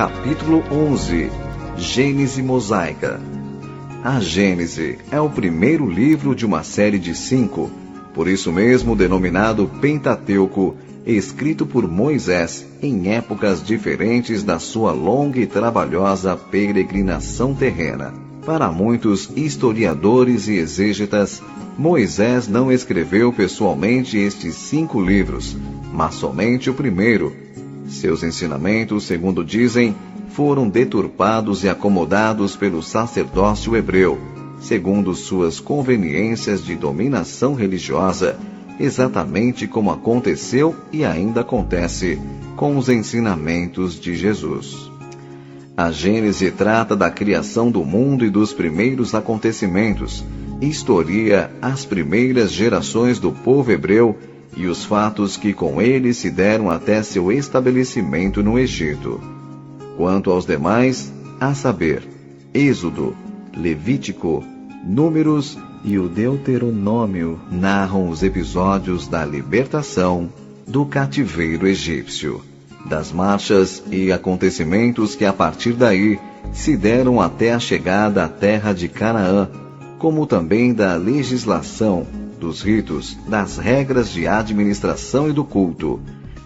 Capítulo 11. Gênese mosaica. A Gênese é o primeiro livro de uma série de 5, por isso mesmo denominado Pentateuco, escrito por Moisés em épocas diferentes da sua longa e trabalhosa peregrinação terrena. Para muitos historiadores e exégetas, Moisés não escreveu pessoalmente estes 5 livros, mas somente o primeiro. Seus ensinamentos, segundo dizem, foram deturpados e acomodados pelo sacerdócio hebreu, segundo suas conveniências de dominação religiosa, exatamente como aconteceu e ainda acontece com os ensinamentos de Jesus. A Gênese trata da criação do mundo e dos primeiros acontecimentos, historia as primeiras gerações do povo hebreu e os fatos que com ele se deram até seu estabelecimento no Egito. Quanto aos demais, a saber, Êxodo, Levítico, Números e o Deuteronômio narram os episódios da libertação do cativeiro egípcio, das marchas e acontecimentos que a partir daí se deram até a chegada à terra de Canaã, como também da legislação, dos ritos, das regras de administração e do culto,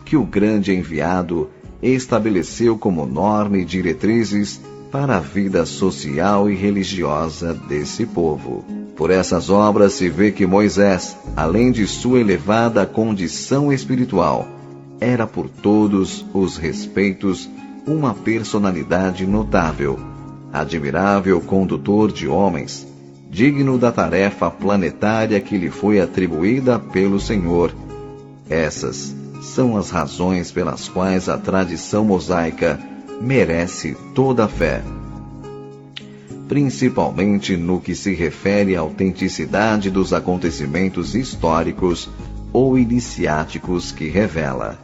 que o grande enviado estabeleceu como norma e diretrizes para a vida social e religiosa desse povo. Por essas obras se vê que Moisés, além de sua elevada condição espiritual, era por todos os respeitos uma personalidade notável, admirável condutor de homens, digno da tarefa planetária que lhe foi atribuída pelo Senhor. Essas são as razões pelas quais a tradição mosaica merece toda a fé, principalmente no que se refere à autenticidade dos acontecimentos históricos ou iniciáticos que revela.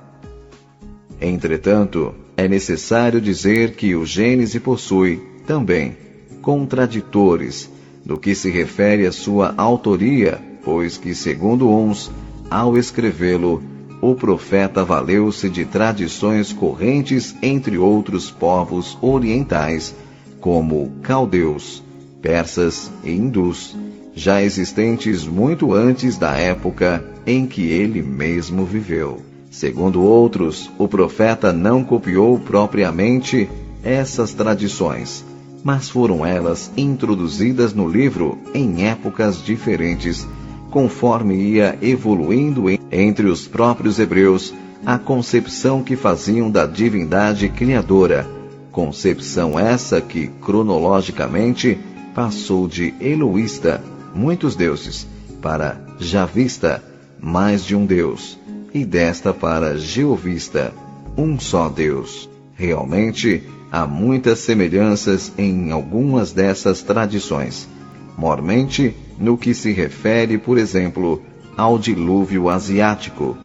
Entretanto, é necessário dizer que o Gênese possui, também, contraditores no que se refere à sua autoria, pois que, segundo uns, ao escrevê-lo, o profeta valeu-se de tradições correntes entre outros povos orientais, como caldeus, persas e hindus, já existentes muito antes da época em que ele mesmo viveu. Segundo outros, o profeta não copiou propriamente essas tradições, mas foram elas introduzidas no livro em épocas diferentes, conforme ia evoluindo entre os próprios hebreus a concepção que faziam da divindade criadora, concepção essa que, cronologicamente, passou de eloísta, muitos deuses, para javista, mais de um Deus, e desta para jeovista, um só Deus. Realmente, há muitas semelhanças em algumas dessas tradições, mormente no que se refere, por exemplo, ao dilúvio asiático,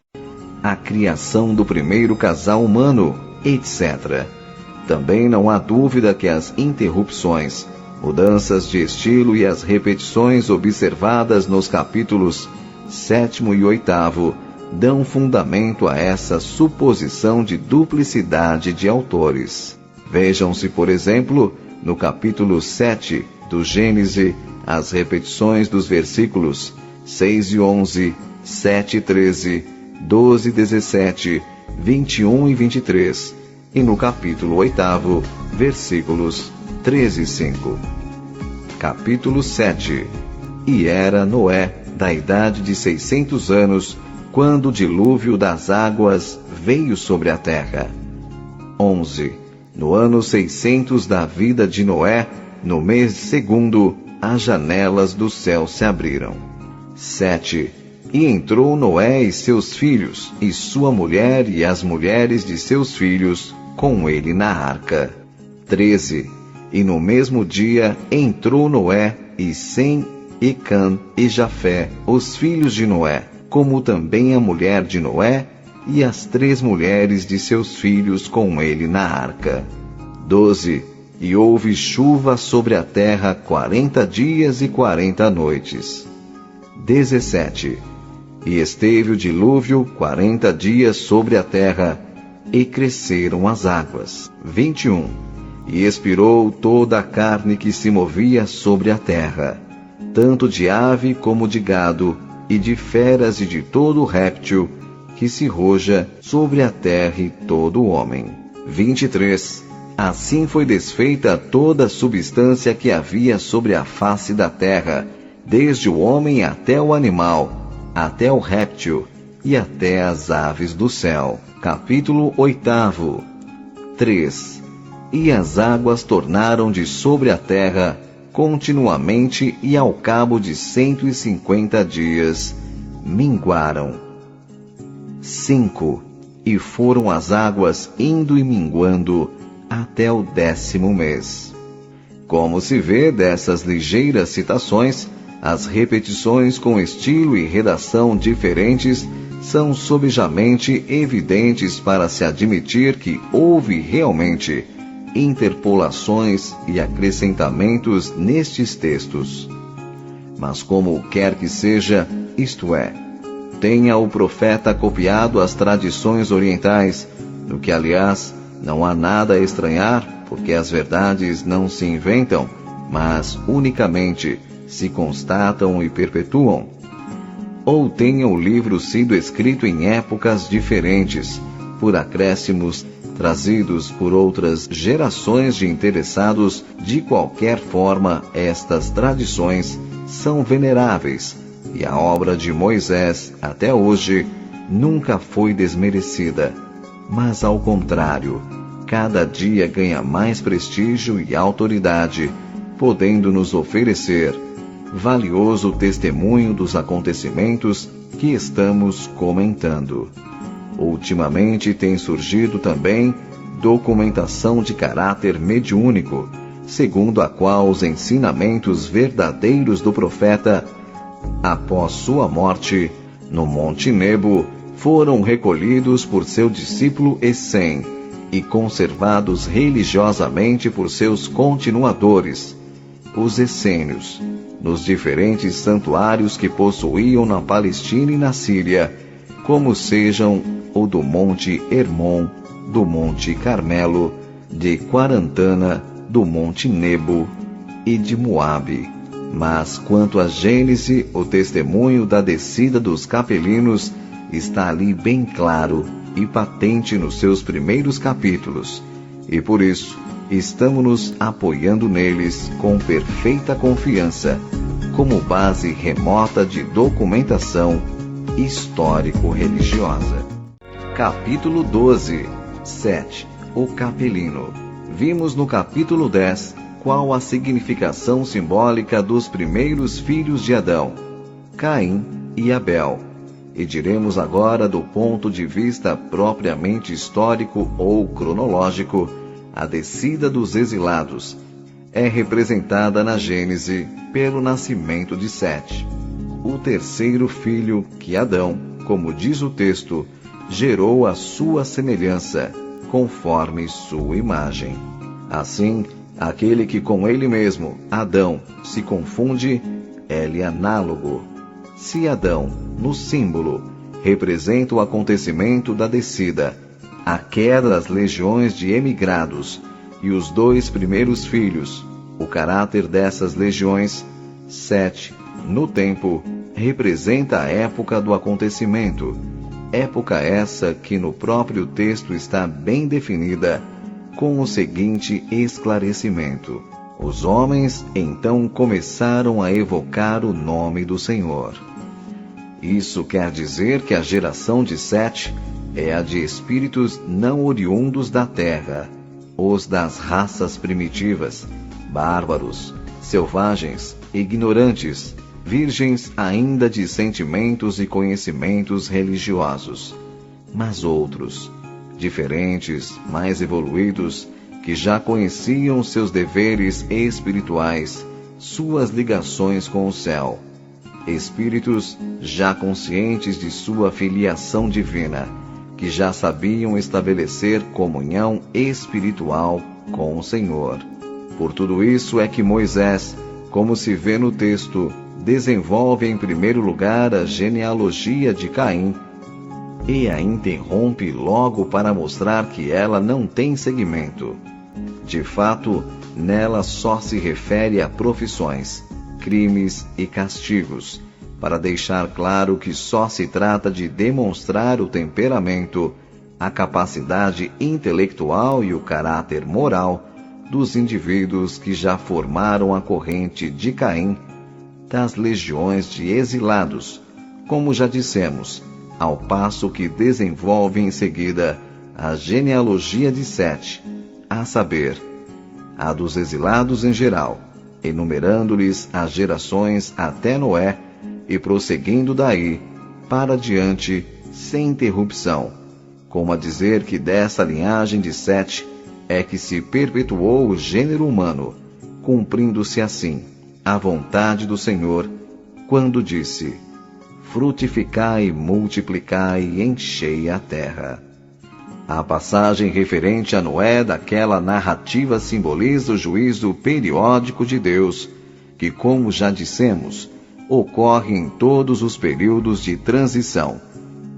à criação do primeiro casal humano, etc. Também não há dúvida que as interrupções, mudanças de estilo e as repetições observadas nos capítulos 7º e 8º dão fundamento a essa suposição de duplicidade de autores. Vejam-se, por exemplo, no capítulo 7 do Gênese, as repetições dos versículos 6 e 11, 7 e 13, 12 e 17, 21 e 23, e no capítulo 8º, versículos 13 e 5. Capítulo 7. E era Noé da idade de 600 anos, quando o dilúvio das águas veio sobre a terra. 11. No ano 600 da vida de Noé, no mês segundo, as janelas do céu se abriram. 7. E entrou Noé e seus filhos, e sua mulher e as mulheres de seus filhos, com ele na arca. 13. E no mesmo dia entrou Noé e Sem e Cã e Jafé, os filhos de Noé, como também a mulher de Noé e as 3 mulheres de seus filhos com ele na arca. 12. E houve chuva sobre a terra 40 dias e 40 noites. 17. E esteve o dilúvio 40 dias sobre a terra, e cresceram as águas. 21. E expirou toda a carne que se movia sobre a terra, tanto de ave como de gado, e de feras e de todo réptil que se roja sobre a terra e todo homem. 23. Assim foi desfeita toda a substância que havia sobre a face da terra, desde o homem até o animal, até o réptil e até as aves do céu. Capítulo 8. 3. E as águas tornaram de sobre a terra continuamente, e ao cabo de 150 dias minguaram. 5. E foram as águas indo e minguando até o 10º mês. Como se vê dessas ligeiras citações, as repetições com estilo e redação diferentes são sobejamente evidentes para se admitir que houve realmente interpolações e acrescentamentos nestes textos. Mas como quer que seja, isto é, tenha o profeta copiado as tradições orientais, no que, aliás, não há nada a estranhar, porque as verdades não se inventam, mas unicamente se constatam e perpetuam. Ou tenha o livro sido escrito em épocas diferentes, por acréscimos trazidos por outras gerações de interessados, de qualquer forma, estas tradições são veneráveis, e a obra de Moisés, até hoje, nunca foi desmerecida. Mas, ao contrário, cada dia ganha mais prestígio e autoridade, podendo nos oferecer valioso testemunho dos acontecimentos que estamos comentando. Ultimamente tem surgido também documentação de caráter mediúnico, segundo a qual os ensinamentos verdadeiros do profeta, após sua morte, no Monte Nebo, foram recolhidos por seu discípulo Essém e conservados religiosamente por seus continuadores, os essênios, nos diferentes santuários que possuíam na Palestina e na Síria, como sejam o do Monte Hermon, do Monte Carmelo, de Quarantana, do Monte Nebo e de Moabe. Mas quanto a Gênese, o testemunho da descida dos capelinos está ali bem claro e patente nos seus primeiros capítulos, e por isso estamos nos apoiando neles com perfeita confiança, como base remota de documentação histórico-religiosa. Capítulo 12. 7. O capelino. Vimos no capítulo 10 qual a significação simbólica dos primeiros filhos de Adão, Caim e Abel. E diremos agora do ponto de vista propriamente histórico ou cronológico, a descida dos exilados é representada na Gênese pelo nascimento de Sete, o terceiro filho que Adão, como diz o texto, gerou à sua semelhança, conforme sua imagem. Assim, aquele que com ele mesmo, Adão, se confunde, é-lhe análogo. Se Adão, no símbolo, representa o acontecimento da descida, a queda das legiões de emigrados e os dois primeiros filhos, o caráter dessas legiões, Sete, no tempo, representa a época do acontecimento, época essa que no próprio texto está bem definida, com o seguinte esclarecimento: os homens então começaram a evocar o nome do Senhor. Isso quer dizer que a geração de Sete é a de espíritos não oriundos da terra, os das raças primitivas, bárbaros, selvagens, ignorantes, virgens ainda de sentimentos e conhecimentos religiosos, mas outros, diferentes, mais evoluídos, que já conheciam seus deveres espirituais, suas ligações com o céu. Espíritos já conscientes de sua filiação divina, que já sabiam estabelecer comunhão espiritual com o Senhor. Por tudo isso é que Moisés, como se vê no texto, desenvolve em primeiro lugar a genealogia de Caim, e a interrompe logo para mostrar que ela não tem seguimento. De fato, nela só se refere a profissões, crimes e castigos, para deixar claro que só se trata de demonstrar o temperamento, a capacidade intelectual e o caráter moral dos indivíduos que já formaram a corrente de Caim, das legiões de exilados, como já dissemos, ao passo que desenvolve em seguida a genealogia de Sete, a saber, a dos exilados em geral, enumerando-lhes as gerações até Noé e prosseguindo daí para diante sem interrupção, como a dizer que dessa linhagem de Sete é que se perpetuou o gênero humano, cumprindo-se assim a vontade do Senhor, quando disse: frutificai, multiplicai e enchei a terra. A passagem referente a Noé daquela narrativa simboliza o juízo periódico de Deus, que, como já dissemos, ocorre em todos os períodos de transição,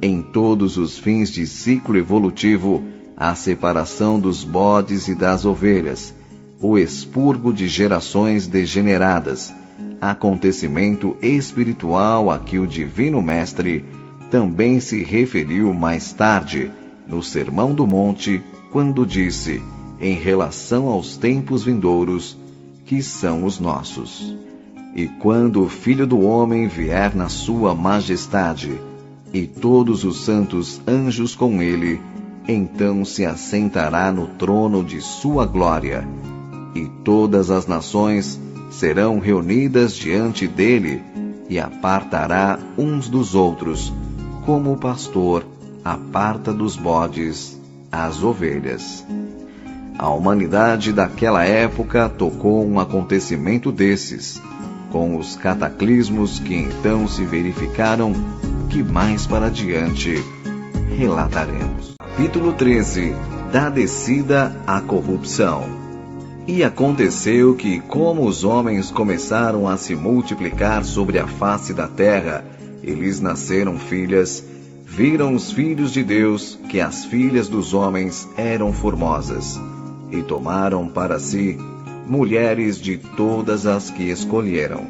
em todos os fins de ciclo evolutivo, a separação dos bodes e das ovelhas, o expurgo de gerações degeneradas, acontecimento espiritual a que o Divino Mestre também se referiu mais tarde, no Sermão do Monte, quando disse, em relação aos tempos vindouros, que são os nossos. E quando o Filho do Homem vier na sua majestade, e todos os santos anjos com ele, então se assentará no trono de sua glória, e todas as nações serão reunidas diante dele, e apartará uns dos outros, como o pastor aparta dos bodes as ovelhas. A humanidade daquela época tocou um acontecimento desses, com os cataclismos que então se verificaram, que mais para diante relataremos. Capítulo 13. Da descida à corrupção. E aconteceu que, como os homens começaram a se multiplicar sobre a face da terra, e lhes nasceram filhas, viram os filhos de Deus que as filhas dos homens eram formosas, e tomaram para si mulheres de todas as que escolheram.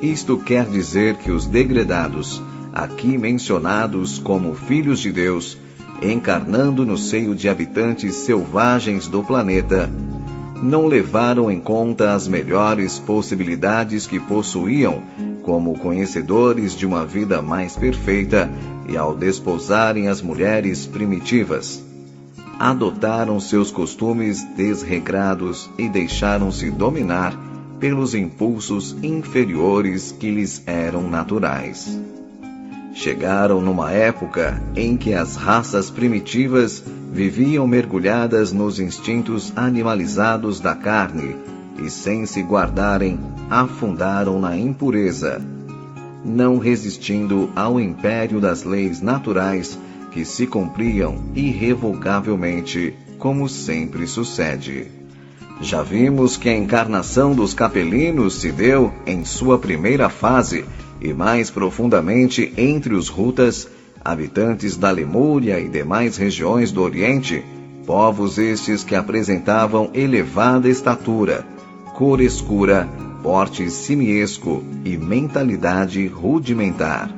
Isto quer dizer que os degredados, aqui mencionados como filhos de Deus, encarnando no seio de habitantes selvagens do planeta, não levaram em conta as melhores possibilidades que possuíam como conhecedores de uma vida mais perfeita, e ao desposarem as mulheres primitivas, adotaram seus costumes desregrados e deixaram-se dominar pelos impulsos inferiores que lhes eram naturais. Chegaram numa época em que as raças primitivas viviam mergulhadas nos instintos animalizados da carne e, sem se guardarem, afundaram na impureza, não resistindo ao império das leis naturais que se cumpriam irrevogavelmente, como sempre sucede. Já vimos que a encarnação dos capelinos se deu em sua primeira fase e mais profundamente entre os Rutas, habitantes da Lemúria e demais regiões do Oriente, povos estes que apresentavam elevada estatura, cor escura, porte simiesco e mentalidade rudimentar.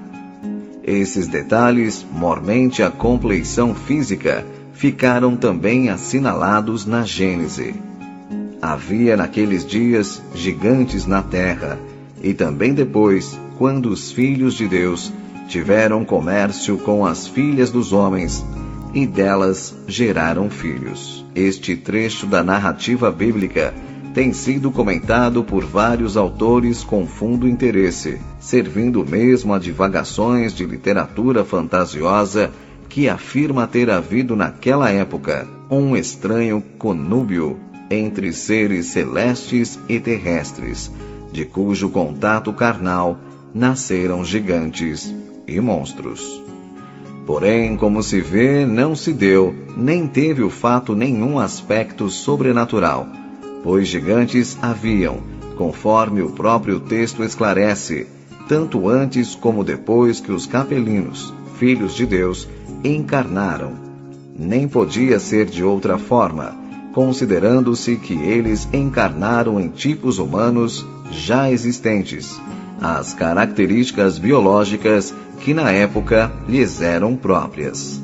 Esses detalhes, mormente a compleição física, ficaram também assinalados na Gênese. Havia naqueles dias gigantes na terra, e também depois, quando os filhos de Deus tiveram comércio com as filhas dos homens, e delas geraram filhos. Este trecho da narrativa bíblica tem sido comentado por vários autores com fundo interesse, servindo mesmo a divagações de literatura fantasiosa que afirma ter havido naquela época um estranho conúbio entre seres celestes e terrestres, de cujo contato carnal nasceram gigantes e monstros. Porém, como se vê, não se deu, nem teve o fato nenhum aspecto sobrenatural, pois gigantes haviam, conforme o próprio texto esclarece, tanto antes como depois que os capelinos, filhos de Deus, encarnaram. Nem podia ser de outra forma, considerando-se que eles encarnaram em tipos humanos já existentes, as características biológicas que na época lhes eram próprias.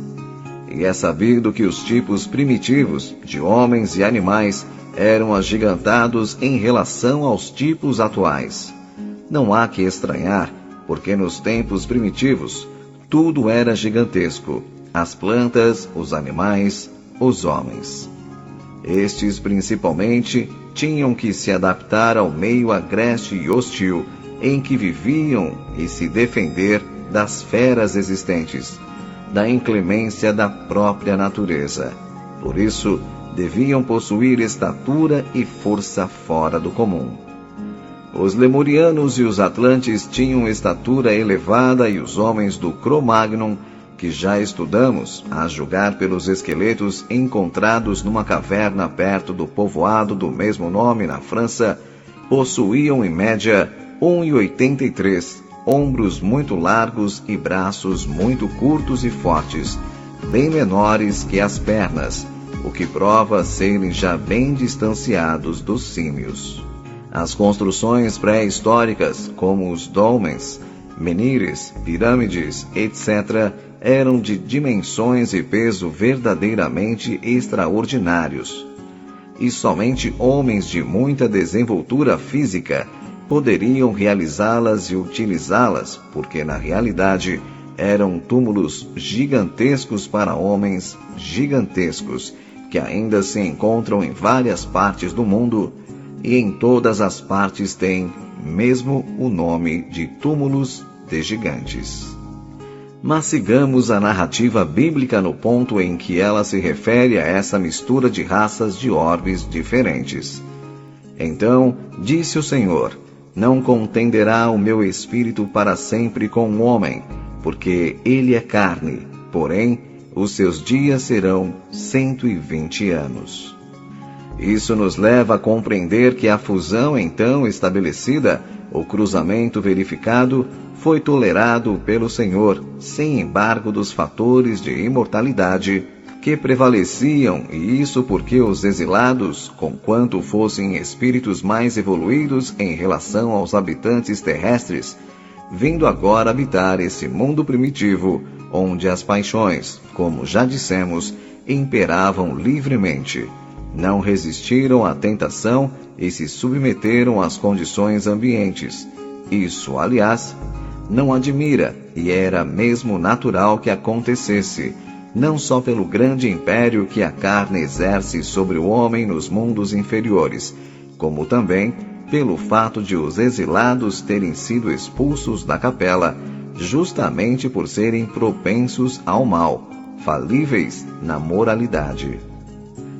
E é sabido que os tipos primitivos de homens e animais eram agigantados em relação aos tipos atuais. Não há que estranhar, porque nos tempos primitivos tudo era gigantesco: as plantas, os animais, os homens. Estes, principalmente, tinham que se adaptar ao meio agreste e hostil em que viviam e se defender das feras existentes, da inclemência da própria natureza. Por isso, deviam possuir estatura e força fora do comum. Os lemurianos e os atlantes tinham estatura elevada e os homens do Cro-Magnon, que já estudamos, a julgar pelos esqueletos encontrados numa caverna perto do povoado do mesmo nome na França, possuíam em média 1,83, ombros muito largos e braços muito curtos e fortes, bem menores que as pernas, o que prova serem já bem distanciados dos símios. As construções pré-históricas, como os dolmens, menires, pirâmides, etc., eram de dimensões e peso verdadeiramente extraordinários. E somente homens de muita desenvoltura física poderiam realizá-las e utilizá-las, porque na realidade eram túmulos gigantescos para homens gigantescos, que ainda se encontram em várias partes do mundo, e em todas as partes têm mesmo o nome de túmulos de gigantes. Mas sigamos a narrativa bíblica no ponto em que ela se refere a essa mistura de raças de orbes diferentes. Então disse o Senhor: não contenderá o meu espírito para sempre com o homem, porque ele é carne, porém os seus dias serão 120 anos. Isso nos leva a compreender que a fusão então estabelecida, o cruzamento verificado, foi tolerado pelo Senhor, sem embargo dos fatores de imortalidade que prevaleciam, e isso porque os exilados, conquanto fossem espíritos mais evoluídos em relação aos habitantes terrestres, vindo agora habitar esse mundo primitivo, onde as paixões, como já dissemos, imperavam livremente, não resistiram à tentação e se submeteram às condições ambientes. Isso, aliás, não admira, e era mesmo natural que acontecesse, não só pelo grande império que a carne exerce sobre o homem nos mundos inferiores, como também pelo fato de os exilados terem sido expulsos da capela, justamente por serem propensos ao mal, falíveis na moralidade.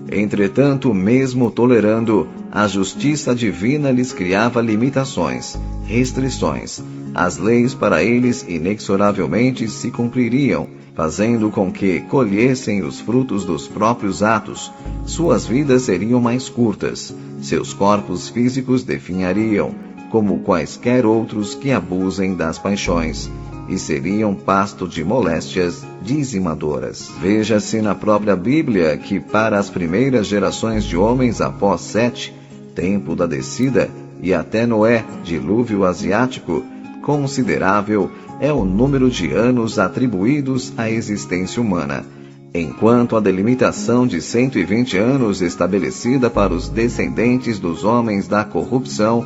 Entretanto, mesmo tolerando, a justiça divina lhes criava limitações, restrições. As leis para eles inexoravelmente se cumpririam, fazendo com que colhessem os frutos dos próprios atos. Suas vidas seriam mais curtas, seus corpos físicos definhariam, como quaisquer outros que abusem das paixões, e seriam pasto de moléstias dizimadoras. Veja-se na própria Bíblia que para as primeiras gerações de homens após Sete, tempo da descida, e até Noé, dilúvio asiático, considerável é o número de anos atribuídos à existência humana, enquanto a delimitação de 120 anos estabelecida para os descendentes dos homens da corrupção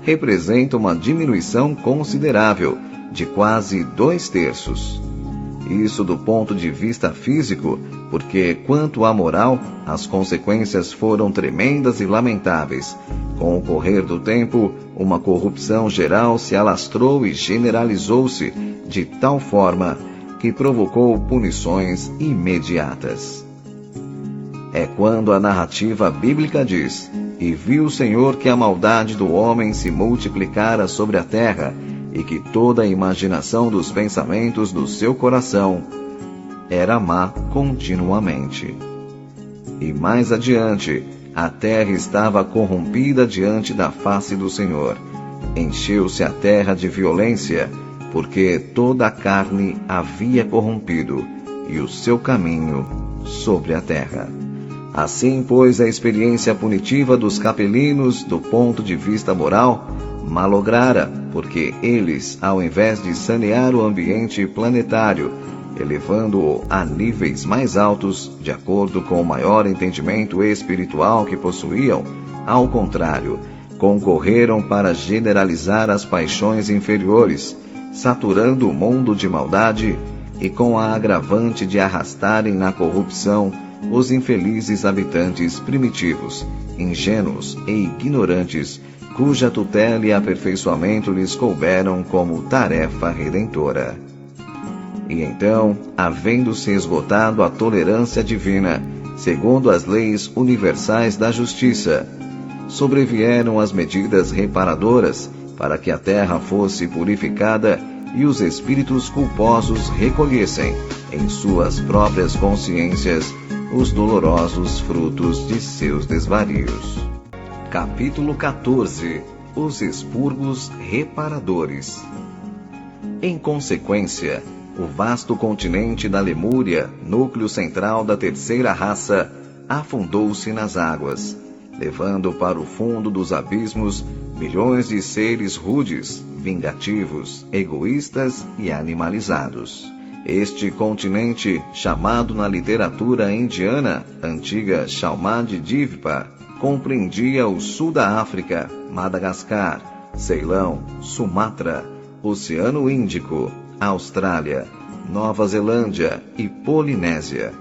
representa uma diminuição considerável, de quase 2/3. Isso do ponto de vista físico, porque quanto à moral, as consequências foram tremendas e lamentáveis. Com o correr do tempo, uma corrupção geral se alastrou e generalizou-se de tal forma que provocou punições imediatas. É quando a narrativa bíblica diz: e viu o Senhor que a maldade do homem se multiplicara sobre a terra, e que toda a imaginação dos pensamentos do seu coração era má continuamente. E mais adiante, a terra estava corrompida diante da face do Senhor. Encheu-se a terra de violência, porque toda a carne havia corrompido, e o seu caminho sobre a terra. Assim, pois, a experiência punitiva dos capelinos, do ponto de vista moral, malograra, porque eles, ao invés de sanear o ambiente planetário, elevando-o a níveis mais altos, de acordo com o maior entendimento espiritual que possuíam, ao contrário, concorreram para generalizar as paixões inferiores, saturando o mundo de maldade e com a agravante de arrastarem na corrupção os infelizes habitantes primitivos, ingênuos e ignorantes, cuja tutela e aperfeiçoamento lhes couberam como tarefa redentora. E então, havendo-se esgotado a tolerância divina, segundo as leis universais da justiça, sobrevieram as medidas reparadoras para que a terra fosse purificada e os espíritos culposos recolhessem, em suas próprias consciências, os dolorosos frutos de seus desvarios. Capítulo 14. Os expurgos reparadores. Em consequência, o vasto continente da Lemúria, núcleo central da terceira raça, afundou-se nas águas, levando para o fundo dos abismos milhões de seres rudes, vingativos, egoístas e animalizados. Este continente, chamado na literatura indiana, antiga Shalmad-Dvípa, compreendia o sul da África, Madagascar, Ceilão, Sumatra, Oceano Índico, Austrália, Nova Zelândia e Polinésia.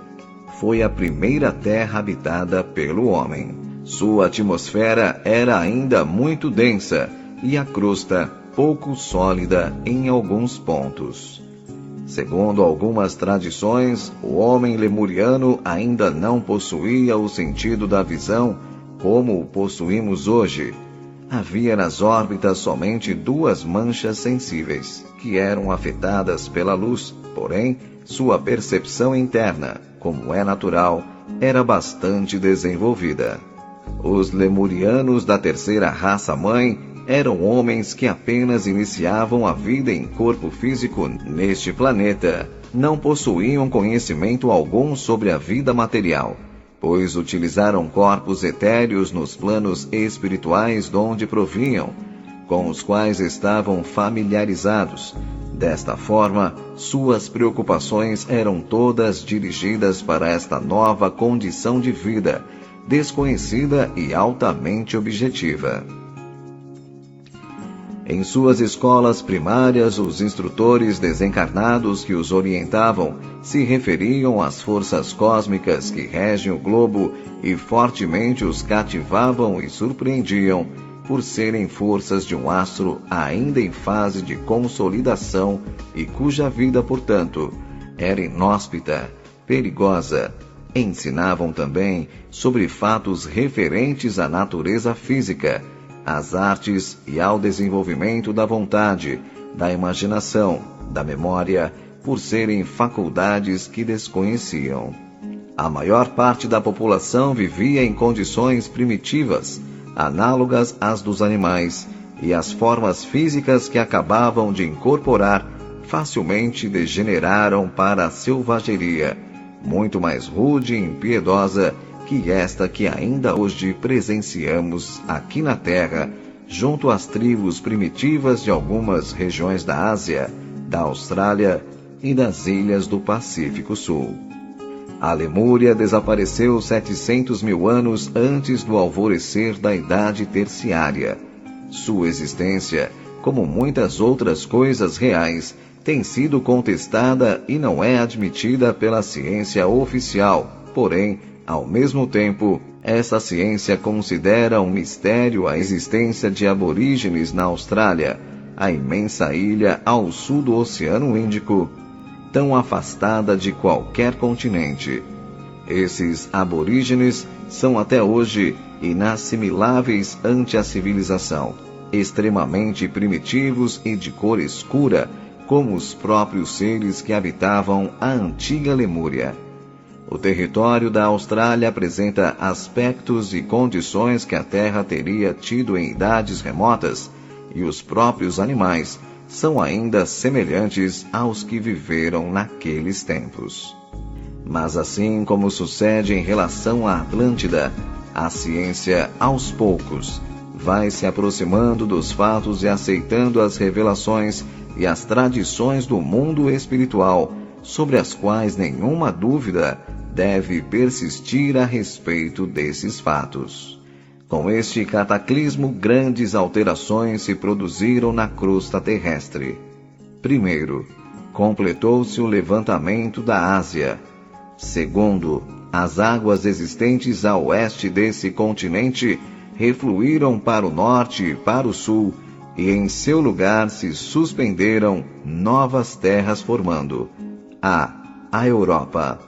Foi a primeira terra habitada pelo homem. Sua atmosfera era ainda muito densa e a crosta pouco sólida em alguns pontos. Segundo algumas tradições, o homem lemuriano ainda não possuía o sentido da visão como o possuímos hoje. Havia nas órbitas somente 2 manchas sensíveis, que eram afetadas pela luz, porém, sua percepção interna, como é natural, era bastante desenvolvida. Os lemurianos da terceira raça-mãe eram homens que apenas iniciavam a vida em corpo físico neste planeta. Não possuíam conhecimento algum sobre a vida material, pois utilizaram corpos etéreos nos planos espirituais de onde provinham, com os quais estavam familiarizados. Desta forma, suas preocupações eram todas dirigidas para esta nova condição de vida, desconhecida e altamente objetiva. Em suas escolas primárias, os instrutores desencarnados que os orientavam se referiam às forças cósmicas que regem o globo e fortemente os cativavam e surpreendiam por serem forças de um astro ainda em fase de consolidação e cuja vida, portanto, era inóspita, perigosa. Ensinavam também sobre fatos referentes à natureza física, às artes e ao desenvolvimento da vontade, da imaginação, da memória, por serem faculdades que desconheciam. A maior parte da população vivia em condições primitivas, análogas às dos animais, e as formas físicas que acabavam de incorporar facilmente degeneraram para a selvageria, muito mais rude e impiedosa que esta que ainda hoje presenciamos aqui na Terra, junto às tribos primitivas de algumas regiões da Ásia, da Austrália e das ilhas do Pacífico Sul. A Lemúria desapareceu 700 mil anos antes do alvorecer da Idade Terciária. Sua existência, como muitas outras coisas reais, tem sido contestada e não é admitida pela ciência oficial, porém, ao mesmo tempo, essa ciência considera um mistério a existência de aborígenes na Austrália, a imensa ilha ao sul do Oceano Índico, tão afastada de qualquer continente. Esses aborígenes são até hoje inassimiláveis ante a civilização, extremamente primitivos e de cor escura, como os próprios seres que habitavam a antiga Lemúria. O território da Austrália apresenta aspectos e condições que a Terra teria tido em idades remotas, e os próprios animais são ainda semelhantes aos que viveram naqueles tempos. Mas assim como sucede em relação à Atlântida, a ciência, aos poucos, vai se aproximando dos fatos e aceitando as revelações e as tradições do mundo espiritual, sobre as quais nenhuma dúvida deve persistir a respeito desses fatos. Com este cataclismo, grandes alterações se produziram na crosta terrestre. Primeiro, completou-se o levantamento da Ásia. Segundo, as águas existentes a oeste desse continente refluíram para o norte e para o sul, e em seu lugar se suspenderam novas terras, formando a Europa,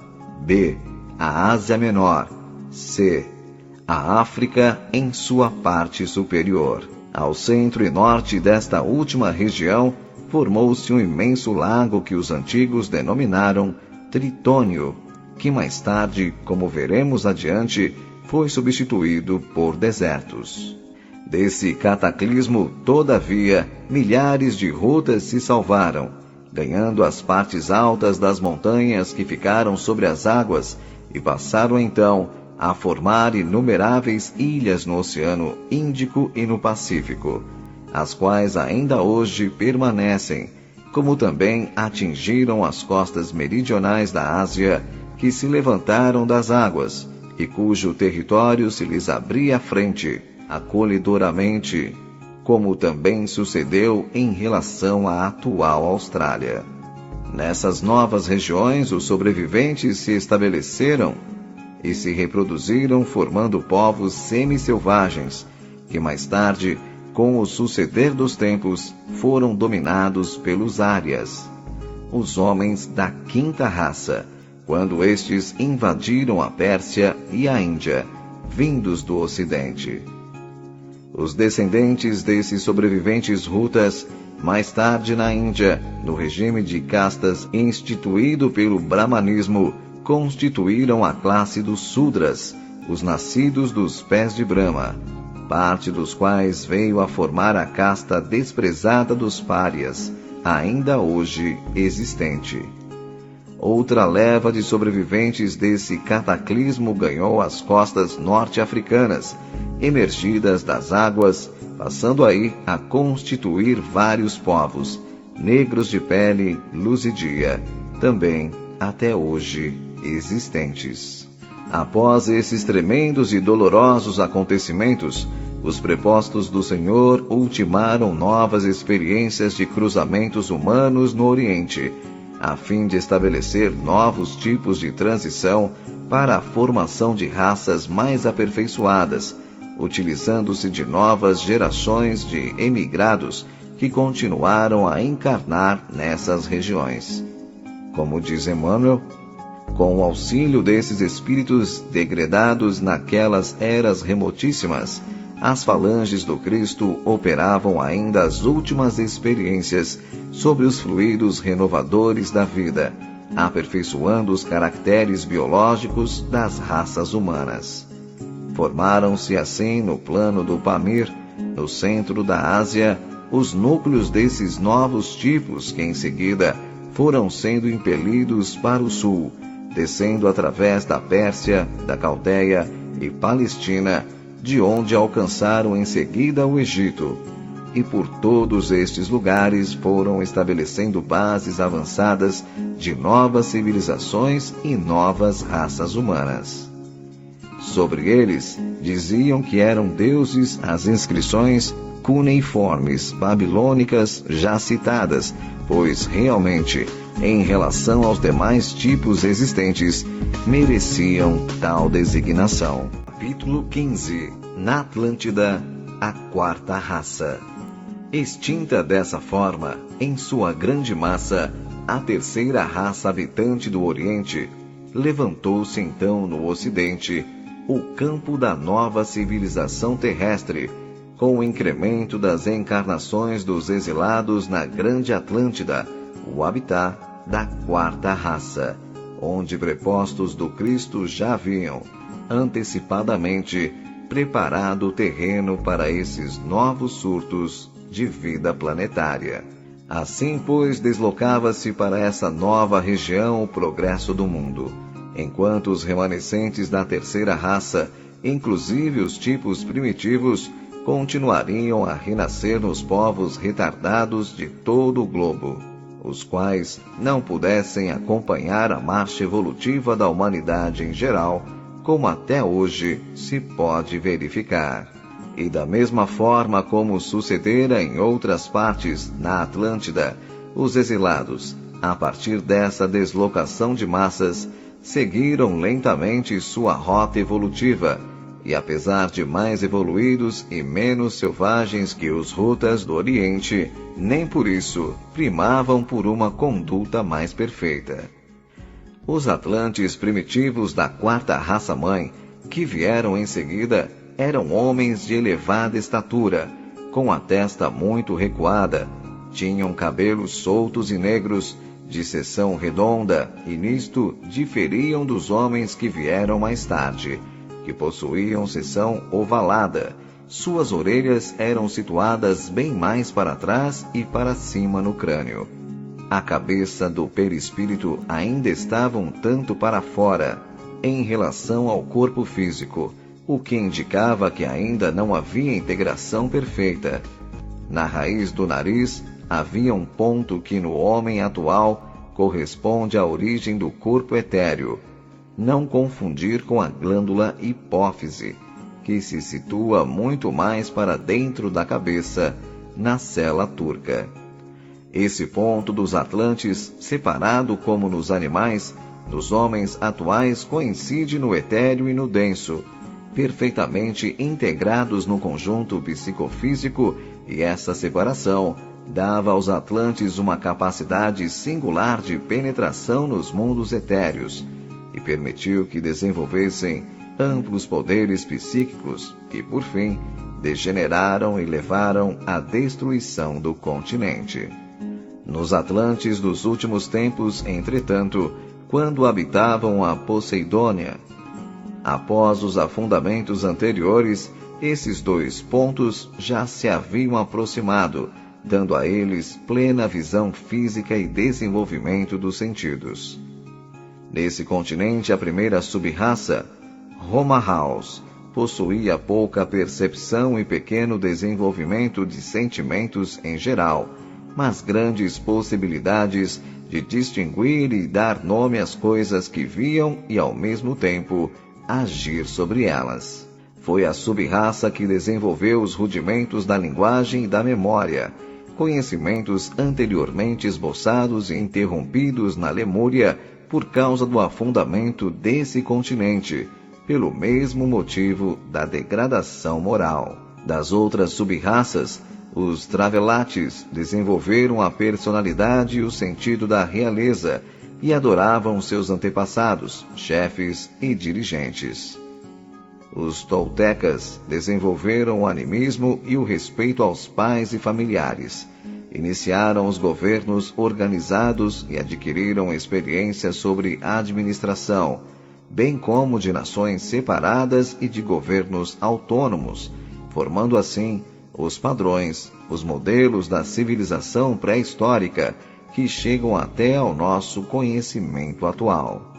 b. a Ásia Menor, c. a África em sua parte superior. Ao centro e norte desta última região, formou-se um imenso lago que os antigos denominaram Tritônio, que mais tarde, como veremos adiante, foi substituído por desertos. Desse cataclismo, todavia, milhares de rutas se salvaram, ganhando as partes altas das montanhas que ficaram sobre as águas e passaram então a formar inumeráveis ilhas no Oceano Índico e no Pacífico, as quais ainda hoje permanecem, como também atingiram as costas meridionais da Ásia, que se levantaram das águas, e cujo território se lhes abria à frente, acolhedoramente, como também sucedeu em relação à atual Austrália. Nessas novas regiões, os sobreviventes se estabeleceram e se reproduziram, formando povos semi-selvagens, que mais tarde, com o suceder dos tempos, foram dominados pelos árias, os homens da quinta raça, quando estes invadiram a Pérsia e a Índia, vindos do Ocidente. Os descendentes desses sobreviventes rutas, mais tarde na Índia, no regime de castas instituído pelo brahmanismo, constituíram a classe dos Sudras, os nascidos dos pés de Brahma, parte dos quais veio a formar a casta desprezada dos párias, ainda hoje existente. Outra leva de sobreviventes desse cataclismo ganhou as costas norte-africanas, emergidas das águas, passando aí a constituir vários povos, negros de pele, luz e dia, também até hoje existentes. Após esses tremendos e dolorosos acontecimentos, os prepostos do Senhor ultimaram novas experiências de cruzamentos humanos no Oriente, a fim de estabelecer novos tipos de transição para a formação de raças mais aperfeiçoadas, utilizando-se de novas gerações de emigrados que continuaram a encarnar nessas regiões. Como diz Emmanuel, com o auxílio desses espíritos degredados naquelas eras remotíssimas, as falanges do Cristo operavam ainda as últimas experiências sobre os fluidos renovadores da vida, aperfeiçoando os caracteres biológicos das raças humanas. Formaram-se assim no plano do Pamir, no centro da Ásia, os núcleos desses novos tipos que em seguida foram sendo impelidos para o sul, descendo através da Pérsia, da Caldeia e Palestina, de onde alcançaram em seguida o Egito, e por todos estes lugares foram estabelecendo bases avançadas de novas civilizações e novas raças humanas. Sobre eles, diziam que eram deuses as inscrições cuneiformes babilônicas já citadas, pois realmente, em relação aos demais tipos existentes, mereciam tal designação. Capítulo 15. Na Atlântida, a quarta raça. Extinta dessa forma, em sua grande massa, a terceira raça habitante do Oriente, levantou-se então no Ocidente o campo da nova civilização terrestre, com o incremento das encarnações dos exilados na Grande Atlântida, o habitat da quarta raça, onde prepostos do Cristo já haviam, antecipadamente, preparado o terreno para esses novos surtos de vida planetária. Assim, pois, deslocava-se para essa nova região o progresso do mundo, enquanto os remanescentes da terceira raça, inclusive os tipos primitivos, continuariam a renascer nos povos retardados de todo o globo, os quais não pudessem acompanhar a marcha evolutiva da humanidade em geral, como até hoje se pode verificar. E da mesma forma como sucedera em outras partes na Atlântida, os exilados, a partir dessa deslocação de massas, seguiram lentamente sua rota evolutiva, e apesar de mais evoluídos e menos selvagens que os rutas do Oriente, nem por isso primavam por uma conduta mais perfeita. Os atlantes primitivos da quarta raça-mãe, que vieram em seguida, eram homens de elevada estatura, com a testa muito recuada, tinham cabelos soltos e negros, de seção redonda, e nisto diferiam dos homens que vieram mais tarde, que possuíam seção ovalada. Suas orelhas eram situadas bem mais para trás e para cima no crânio. A cabeça do perispírito ainda estava um tanto para fora, em relação ao corpo físico, o que indicava que ainda não havia integração perfeita. Na raiz do nariz havia um ponto que no homem atual corresponde à origem do corpo etéreo. Não confundir com a glândula hipófise, que se situa muito mais para dentro da cabeça, na cela turca. Esse ponto dos atlantes, separado como nos animais, dos homens atuais coincide no etéreo e no denso, perfeitamente integrados no conjunto psicofísico, e essa separação dava aos atlantes uma capacidade singular de penetração nos mundos etéreos, e permitiu que desenvolvessem amplos poderes psíquicos que, por fim, degeneraram e levaram à destruição do continente. Nos atlantes dos últimos tempos, entretanto, quando habitavam a Poseidônia, após os afundamentos anteriores, esses dois pontos já se haviam aproximado, dando a eles plena visão física e desenvolvimento dos sentidos. Nesse continente, a primeira sub-raça, Homahaus, possuía pouca percepção e pequeno desenvolvimento de sentimentos em geral, mas grandes possibilidades de distinguir e dar nome às coisas que viam e, ao mesmo tempo, agir sobre elas. Foi a sub-raça que desenvolveu os rudimentos da linguagem e da memória, conhecimentos anteriormente esboçados e interrompidos na Lemúria por causa do afundamento desse continente, pelo mesmo motivo da degradação moral. Das outras sub-raças, os Travelates desenvolveram a personalidade e o sentido da realeza, e adoravam seus antepassados, chefes e dirigentes. Os Toltecas desenvolveram o animismo e o respeito aos pais e familiares. Iniciaram os governos organizados e adquiriram experiência sobre administração, bem como de nações separadas e de governos autônomos, formando assim os padrões, os modelos da civilização pré-histórica, que chegam até ao nosso conhecimento atual.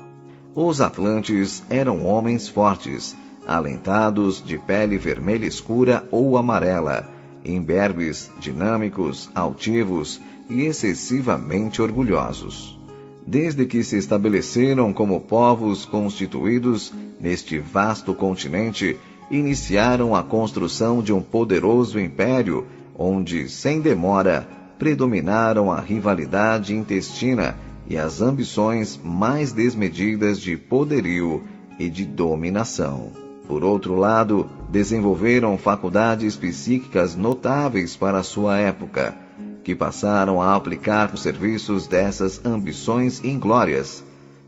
Os atlantes eram homens fortes, alentados, de pele vermelha escura ou amarela, imberbes, dinâmicos, altivos e excessivamente orgulhosos. Desde que se estabeleceram como povos constituídos neste vasto continente, iniciaram a construção de um poderoso império, onde, sem demora, predominaram a rivalidade intestina e as ambições mais desmedidas de poderio e de dominação. Por outro lado, desenvolveram faculdades psíquicas notáveis para sua época, que passaram a aplicar os serviços dessas ambições inglórias,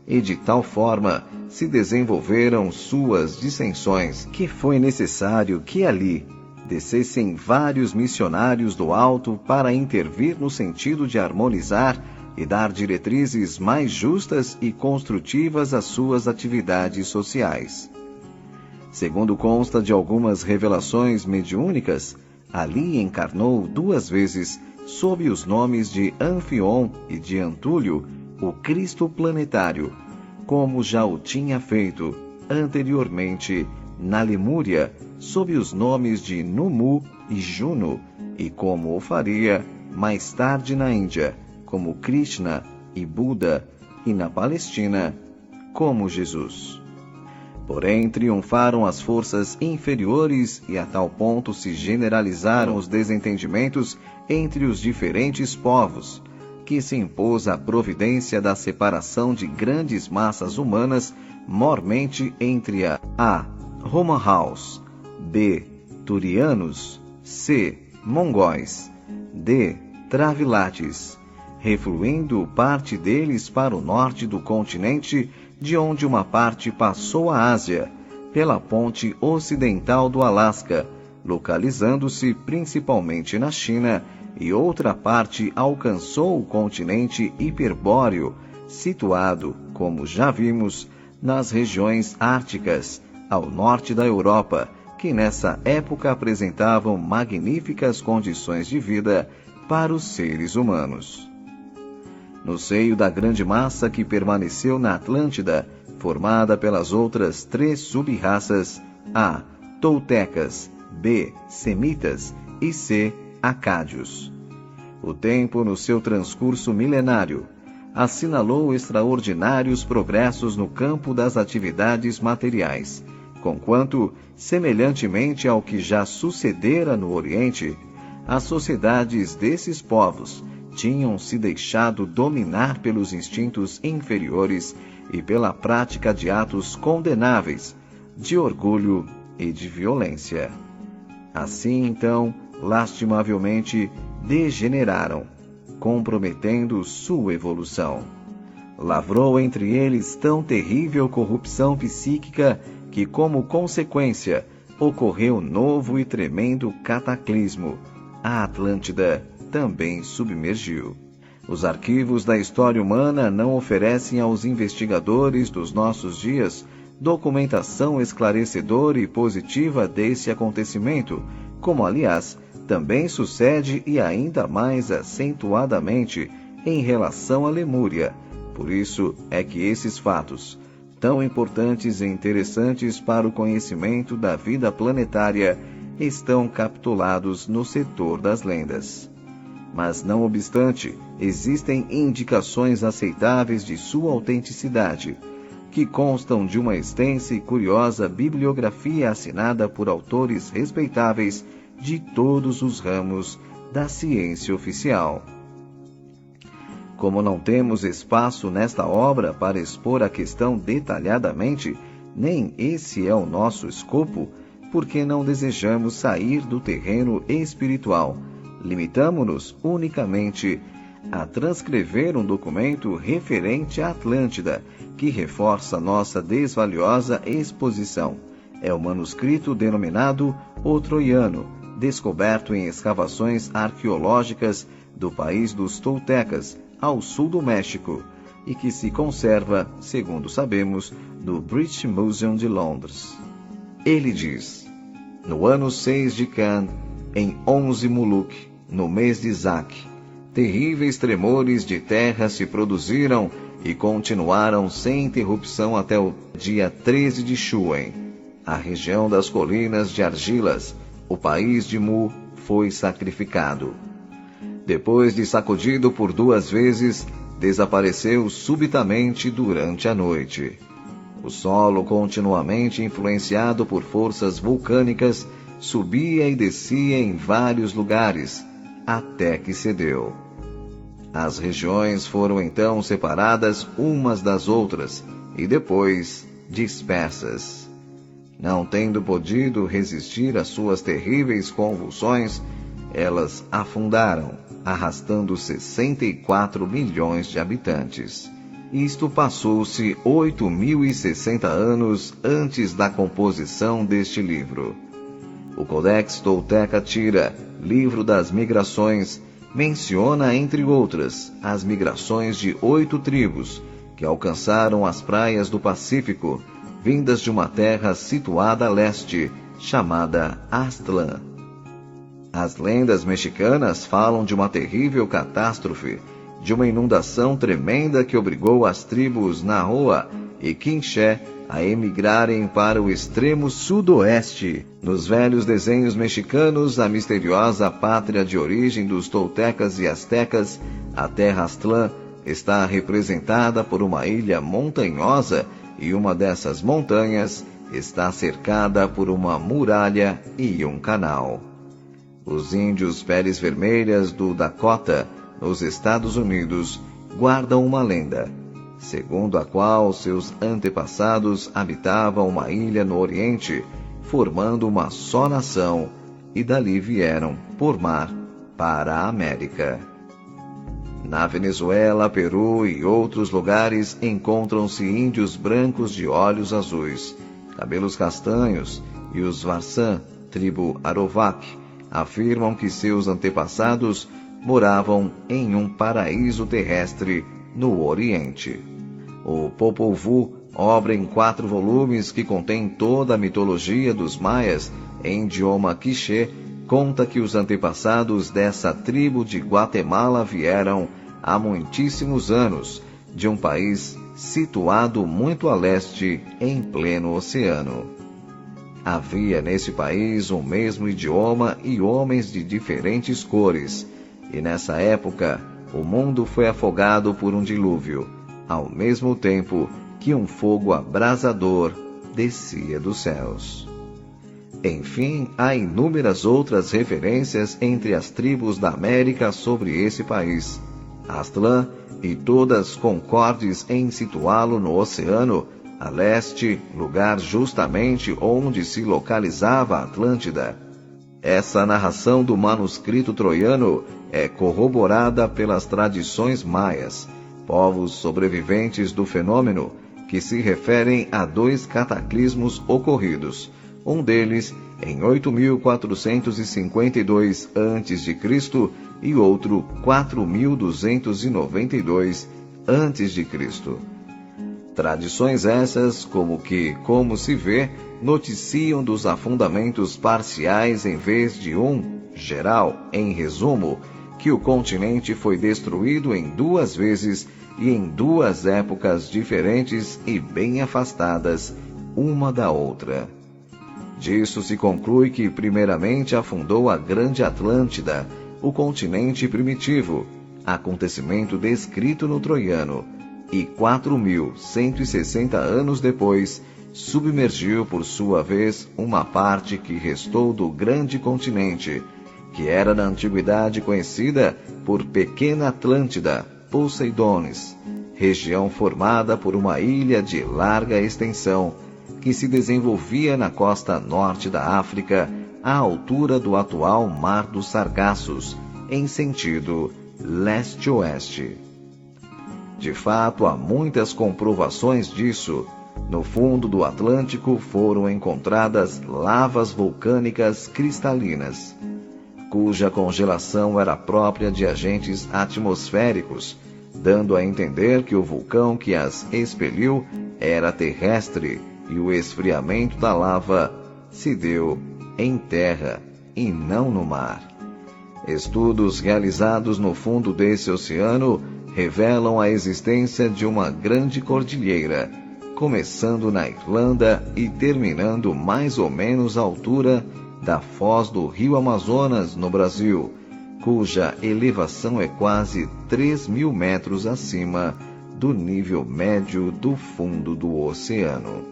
e de tal forma se desenvolveram suas dissensões que foi necessário que ali descessem vários missionários do alto para intervir no sentido de harmonizar e dar diretrizes mais justas e construtivas às suas atividades sociais. Segundo consta de algumas revelações mediúnicas, ali encarnou 2 vezes sob os nomes de Anfion e de Antúlio, o Cristo planetário, como já o tinha feito anteriormente na Lemúria, sob os nomes de Numu e Juno, e como o faria mais tarde na Índia, como Krishna e Buda, e na Palestina, como Jesus. Porém, triunfaram as forças inferiores e a tal ponto se generalizaram os desentendimentos entre os diferentes povos, que se impôs a providência da separação de grandes massas humanas mormente entre a. Roman House, B. Turianos, C. Mongóis, D. Travilates, refluindo parte deles para o norte do continente, de onde uma parte passou à Ásia, pela ponte ocidental do Alasca, localizando-se principalmente na China, e outra parte alcançou o continente hiperbóreo, situado, como já vimos, nas regiões árticas, ao norte da Europa, que nessa época apresentavam magníficas condições de vida para os seres humanos. No seio da grande massa que permaneceu na Atlântida, formada pelas outras 3 sub-raças, A. Toltecas, B. Semitas e C. Acádios. O tempo, no seu transcurso milenário, assinalou extraordinários progressos no campo das atividades materiais, conquanto, semelhantemente ao que já sucedera no Oriente, as sociedades desses povos tinham se deixado dominar pelos instintos inferiores e pela prática de atos condenáveis, de orgulho e de violência. Assim, então, lastimavelmente degeneraram, comprometendo sua evolução. Lavrou entre eles tão terrível corrupção psíquica que, como consequência, ocorreu novo e tremendo cataclismo. A Atlântida também submergiu. Os arquivos da história humana não oferecem aos investigadores dos nossos dias documentação esclarecedora e positiva desse acontecimento, como, aliás, também sucede e ainda mais acentuadamente em relação à Lemúria. Por isso é que esses fatos, tão importantes e interessantes para o conhecimento da vida planetária, estão capitulados no setor das lendas. Mas, não obstante, existem indicações aceitáveis de sua autenticidade, que constam de uma extensa e curiosa bibliografia assinada por autores respeitáveis de todos os ramos da ciência oficial. Como não temos espaço nesta obra para expor a questão detalhadamente, nem esse é o nosso escopo, porque não desejamos sair do terreno espiritual. Limitamo-nos unicamente a transcrever um documento referente à Atlântida, que reforça nossa desvaliosa exposição. É o manuscrito denominado O Troiano, descoberto em escavações arqueológicas do país dos Toltecas, ao sul do México, e que se conserva, segundo sabemos, no British Museum de Londres. Ele diz: no ano 6 de Can, em 11 Muluk, no mês de Zac, terríveis tremores de terra se produziram e continuaram sem interrupção até o dia 13 de Shuen. A região das colinas de argilas, o país de Mu, foi sacrificado. Depois de sacudido por 2 vezes, desapareceu subitamente durante a noite. O solo, continuamente influenciado por forças vulcânicas, subia e descia em vários lugares, até que cedeu. As regiões foram então separadas umas das outras e depois dispersas. Não tendo podido resistir às suas terríveis convulsões, elas afundaram, arrastando 64 milhões de habitantes. Isto passou-se 8.060 anos antes da composição deste livro. O Codex Tolteca Tira, livro das migrações, menciona, entre outras, as migrações de 8 tribos, que alcançaram as praias do Pacífico, vindas de uma terra situada a leste, chamada Aztlán. As lendas mexicanas falam de uma terrível catástrofe, de uma inundação tremenda que obrigou as tribos Nahoa e Quinché a emigrarem para o extremo sudoeste. Nos velhos desenhos mexicanos, a misteriosa pátria de origem dos toltecas e astecas, a Terra Aztlán, está representada por uma ilha montanhosa e uma dessas montanhas está cercada por uma muralha e um canal. Os índios peles vermelhas do Dakota, nos Estados Unidos, guardam uma lenda, segundo a qual seus antepassados habitavam uma ilha no Oriente, formando uma só nação, e dali vieram, por mar, para a América. Na Venezuela, Peru e outros lugares encontram-se índios brancos de olhos azuis, cabelos castanhos, e os Varsan, tribo Arovac, afirmam que seus antepassados moravam em um paraíso terrestre no Oriente. O Popol Vuh, obra em 4 volumes que contém toda a mitologia dos maias em idioma quiché, conta que os antepassados dessa tribo de Guatemala vieram, há muitíssimos anos, de um país situado muito a leste, em pleno oceano. Havia nesse país um mesmo idioma e homens de diferentes cores, e nessa época o mundo foi afogado por um dilúvio, ao mesmo tempo que um fogo abrasador descia dos céus. Enfim, há inúmeras outras referências entre as tribos da América sobre esse país, Aztlán, e todas concordes em situá-lo no oceano a leste, lugar justamente onde se localizava a Atlântida. Essa narração do manuscrito troiano é corroborada pelas tradições maias, povos sobreviventes do fenômeno, que se referem a 2 cataclismos ocorridos, um deles em 8.452 a.C. e outro 4.292 a.C. Tradições essas, como se vê, noticiam dos afundamentos parciais em vez de um geral, em resumo, que o continente foi destruído em 2 vezes e em 2 épocas diferentes e bem afastadas uma da outra. Disso se conclui que primeiramente afundou a Grande Atlântida, o continente primitivo, acontecimento descrito no troiano, e 4.160 anos depois, submergiu por sua vez uma parte que restou do grande continente, que era na antiguidade conhecida por Pequena Atlântida, Poseidones, região formada por uma ilha de larga extensão, que se desenvolvia na costa norte da África, à altura do atual Mar dos Sargassos, em sentido leste-oeste. De fato, há muitas comprovações disso. No fundo do Atlântico foram encontradas lavas vulcânicas cristalinas, cuja congelação era própria de agentes atmosféricos, dando a entender que o vulcão que as expeliu era terrestre e o esfriamento da lava se deu em terra e não no mar. Estudos realizados no fundo desse oceano revelam a existência de uma grande cordilheira, começando na Irlanda e terminando mais ou menos à altura da foz do rio Amazonas, no Brasil, cuja elevação é quase 3.000 metros acima do nível médio do fundo do oceano.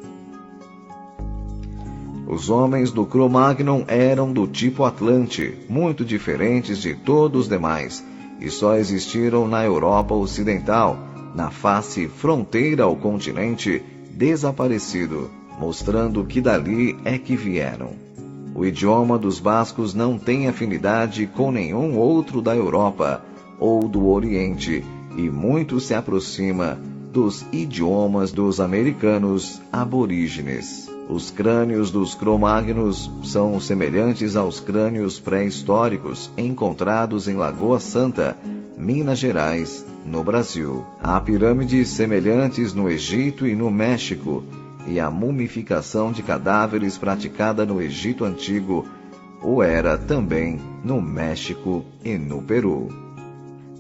Os homens do Cro-Magnon eram do tipo Atlante, muito diferentes de todos os demais, e só existiram na Europa Ocidental, na face fronteira ao continente desaparecido, mostrando que dali é que vieram. O idioma dos bascos não tem afinidade com nenhum outro da Europa ou do Oriente, e muito se aproxima dos idiomas dos americanos aborígenes. Os crânios dos Cro-Magnos são semelhantes aos crânios pré-históricos encontrados em Lagoa Santa, Minas Gerais, no Brasil. Há pirâmides semelhantes no Egito e no México, e a mumificação de cadáveres praticada no Egito Antigo o era também no México e no Peru.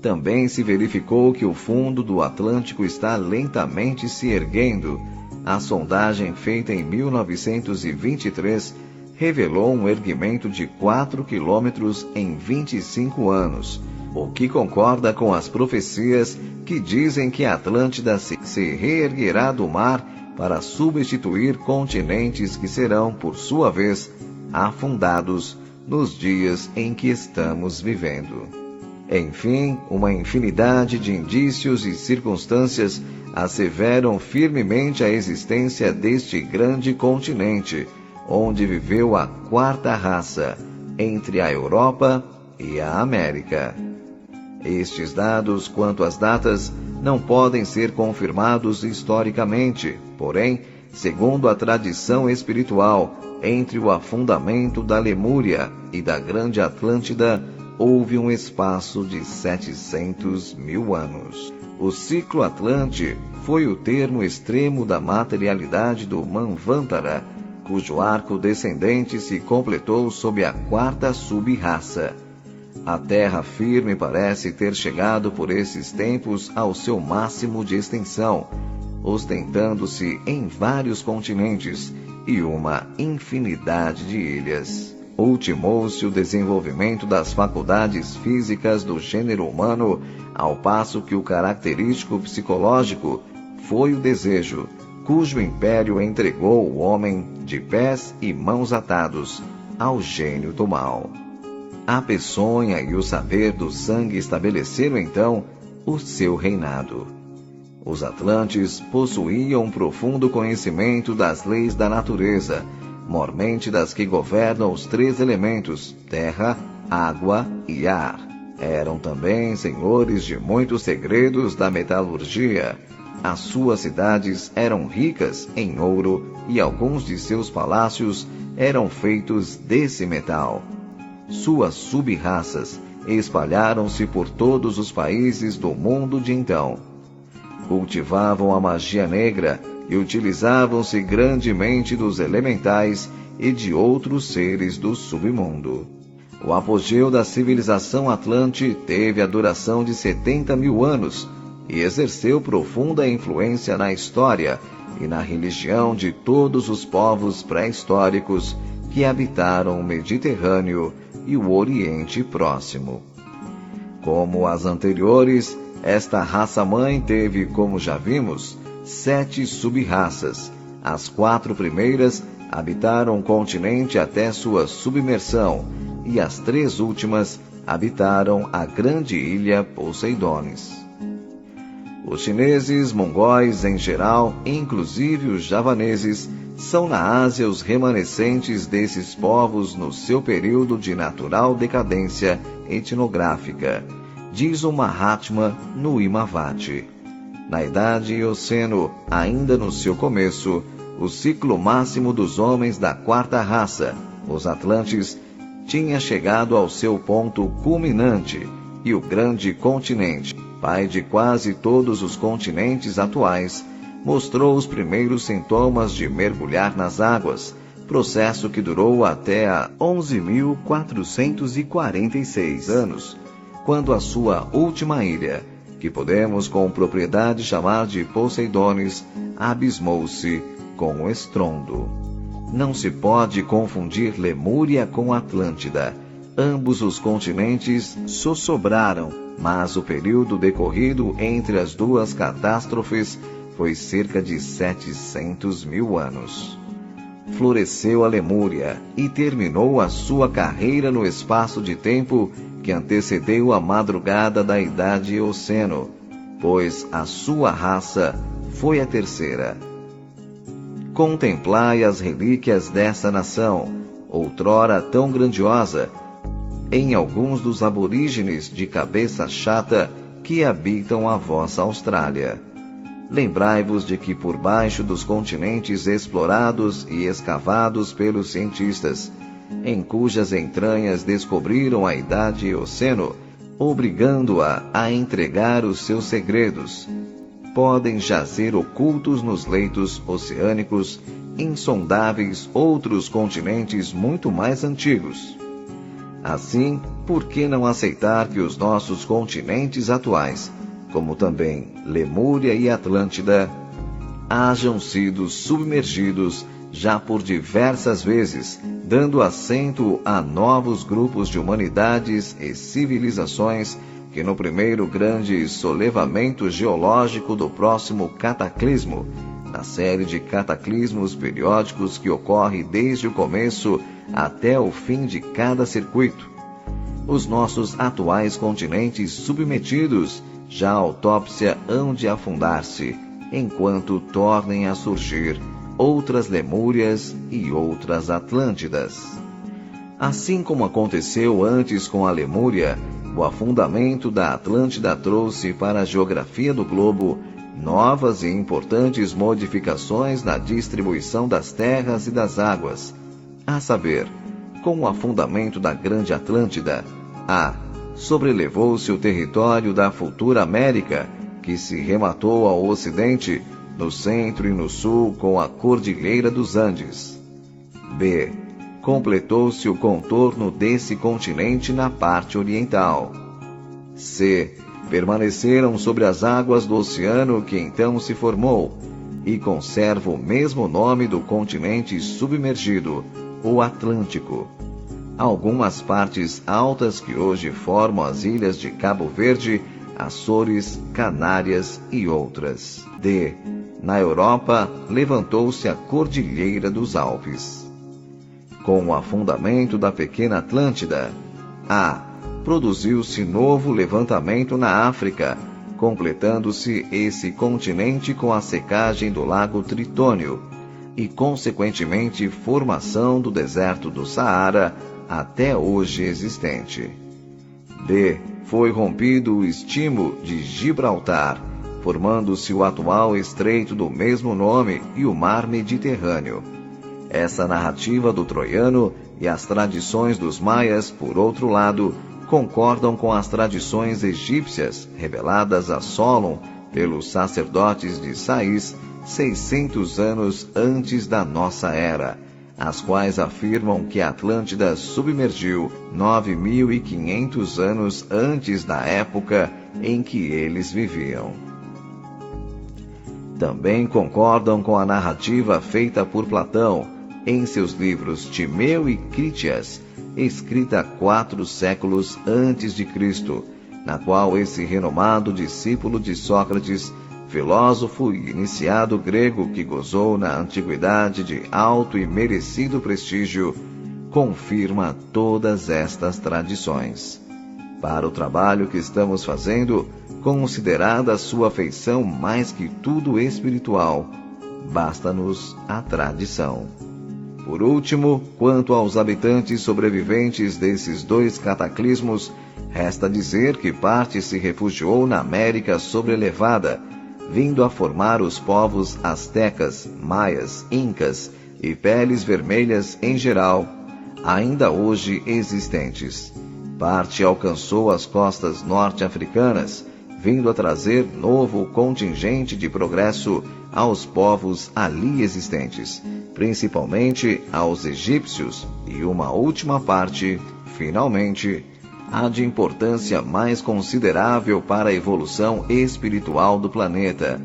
Também se verificou que o fundo do Atlântico está lentamente se erguendo. A sondagem feita em 1923 revelou um erguimento de 4 quilômetros em 25 anos, o que concorda com as profecias que dizem que a Atlântida se reerguerá do mar para substituir continentes que serão, por sua vez, afundados nos dias em que estamos vivendo. Enfim, uma infinidade de indícios e circunstâncias asseveram firmemente a existência deste grande continente, onde viveu a quarta raça, entre a Europa e a América. Estes dados, quanto às datas, não podem ser confirmados historicamente, porém, segundo a tradição espiritual, entre o afundamento da Lemúria e da Grande Atlântida, houve um espaço de 700 mil anos. O ciclo Atlante foi o termo extremo da materialidade do Manvantara, cujo arco descendente se completou sob a quarta sub-raça. A terra firme parece ter chegado por esses tempos ao seu máximo de extensão, ostentando-se em vários continentes e uma infinidade de ilhas. Ultimou-se o desenvolvimento das faculdades físicas do gênero humano, ao passo que o característico psicológico foi o desejo, cujo império entregou o homem de pés e mãos atados ao gênio do mal. A peçonha e o saber do sangue estabeleceram então o seu reinado. Os atlantes possuíam um profundo conhecimento das leis da natureza, mormente das que governam os três elementos, terra, água e ar. Eram também senhores de muitos segredos da metalurgia. As suas cidades eram ricas em ouro e alguns de seus palácios eram feitos desse metal. Suas sub-raças espalharam-se por todos os países do mundo de então. Cultivavam a magia negra e utilizavam-se grandemente dos elementais e de outros seres do submundo. O apogeu da civilização atlante teve a duração de 70 mil anos e exerceu profunda influência na história e na religião de todos os povos pré-históricos que habitaram o Mediterrâneo e o Oriente Próximo. Como as anteriores, esta raça-mãe teve, como já vimos, 7 sub-raças. As 4 primeiras habitaram o continente até sua submersão, e as 3 últimas habitaram a grande ilha Poseidones. Os chineses, mongóis em geral, inclusive os javaneses, são na Ásia os remanescentes desses povos no seu período de natural decadência etnográfica, diz o Mahatma no Imavati. Na Idade Eoceno, ainda no seu começo, o ciclo máximo dos homens da quarta raça, os Atlantes, tinha chegado ao seu ponto culminante, e o grande continente, pai de quase todos os continentes atuais, mostrou os primeiros sintomas de mergulhar nas águas, processo que durou até a 11.446 anos, quando a sua última ilha, que podemos com propriedade chamar de Poseidones, abismou-se com o estrondo. Não se pode confundir Lemúria com Atlântida. Ambos os continentes sossobraram, mas o período decorrido entre as duas catástrofes foi cerca de 700 mil anos. Floresceu a Lemúria e terminou a sua carreira no espaço de tempo que antecedeu a madrugada da Idade Eoceno, pois a sua raça foi a terceira. Contemplai as relíquias dessa nação, outrora tão grandiosa, em alguns dos aborígenes de cabeça chata que habitam a vossa Austrália. Lembrai-vos de que por baixo dos continentes explorados e escavados pelos cientistas, em cujas entranhas descobriram a Idade Eoceno, obrigando-a a entregar os seus segredos, podem jazer ocultos nos leitos oceânicos insondáveis outros continentes muito mais antigos, Assim, por que não aceitar que os nossos continentes atuais, como também Lemúria e Atlântida, hajam sido submergidos já por diversas vezes, dando assento a novos grupos de humanidades e civilizações que no primeiro grande solevamento geológico do próximo cataclismo, na série de cataclismos periódicos que ocorre desde o começo até o fim de cada circuito, os nossos atuais continentes submetidos já à autópsia hão de afundar-se, enquanto tornem a surgir outras Lemúrias e outras Atlântidas. Assim como aconteceu antes com a Lemúria, o afundamento da Atlântida trouxe para a geografia do globo novas e importantes modificações na distribuição das terras e das águas, a saber, com o afundamento da Grande Atlântida, sobrelevou-se o território da futura América, que se rematou ao ocidente, no centro e no sul com a Cordilheira dos Andes. B. Completou-se o contorno desse continente na parte oriental. C. Permaneceram sobre as águas do oceano que então se formou, e conserva o mesmo nome do continente submergido, o Atlântico. Algumas partes altas que hoje formam as ilhas de Cabo Verde, Açores, Canárias e outras. D. Na Europa, levantou-se a Cordilheira dos Alpes. Com o afundamento da pequena Atlântida, produziu-se novo levantamento na África, completando-se esse continente com a secagem do lago Tritônio e, consequentemente, formação do deserto do Saara, até hoje existente. D. Foi rompido o istmo de Gibraltar, formando-se o atual estreito do mesmo nome e o mar Mediterrâneo. Essa narrativa do troiano e as tradições dos maias, por outro lado, concordam com as tradições egípcias reveladas a Solon pelos sacerdotes de Sais 600 anos antes da nossa era, as quais afirmam que a Atlântida submergiu 9.500 anos antes da época em que eles viviam. Também concordam com a narrativa feita por Platão em seus livros Timeu e Critias, escrita 4 séculos antes de Cristo, na qual esse renomado discípulo de Sócrates, filósofo e iniciado grego que gozou na antiguidade de alto e merecido prestígio, confirma todas estas tradições. Para o trabalho que estamos fazendo, considerada a sua feição mais que tudo espiritual, basta-nos a tradição. Por último, quanto aos habitantes sobreviventes desses 2 cataclismos, resta dizer que parte se refugiou na América sobrelevada, vindo a formar os povos astecas, maias, incas e peles vermelhas em geral, ainda hoje existentes. Parte alcançou as costas norte-africanas, vindo a trazer novo contingente de progresso aos povos ali existentes, principalmente aos egípcios, e uma última parte, finalmente, a de importância mais considerável para a evolução espiritual do planeta.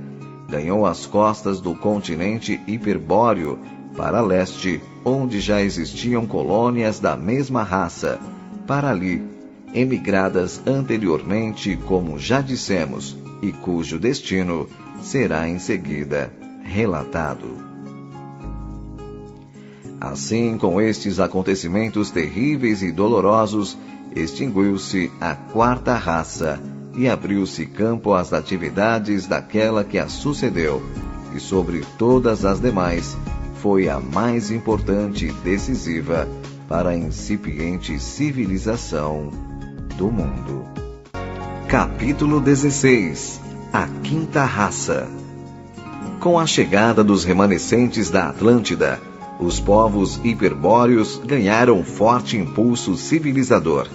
Ganhou as costas do continente hiperbóreo, para leste, onde já existiam colônias da mesma raça, para ali, emigradas anteriormente, como já dissemos, e cujo destino será em seguida relatado. Assim, com estes acontecimentos terríveis e dolorosos, extinguiu-se a 4ª raça e abriu-se campo às atividades daquela que a sucedeu, e sobre todas as demais foi a mais importante e decisiva para a incipiente civilização do mundo. Capítulo 16. A 5ª raça. Com a chegada dos remanescentes da Atlântida, os povos hiperbóreos ganharam forte impulso civilizador,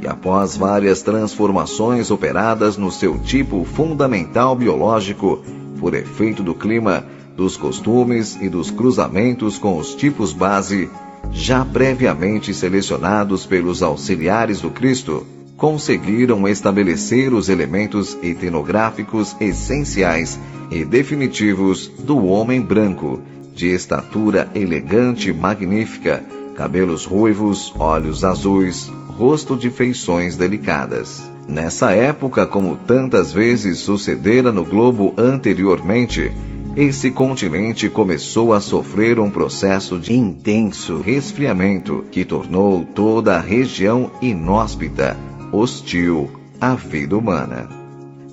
e após várias transformações operadas no seu tipo fundamental biológico, por efeito do clima, dos costumes e dos cruzamentos com os tipos base, já previamente selecionados pelos auxiliares do Cristo, conseguiram estabelecer os elementos etnográficos essenciais e definitivos do homem branco, de estatura elegante e magnífica, cabelos ruivos, olhos azuis, rosto de feições delicadas. Nessa época, como tantas vezes sucedera no globo anteriormente, esse continente começou a sofrer um processo de intenso resfriamento que tornou toda a região inóspita, hostil à vida humana.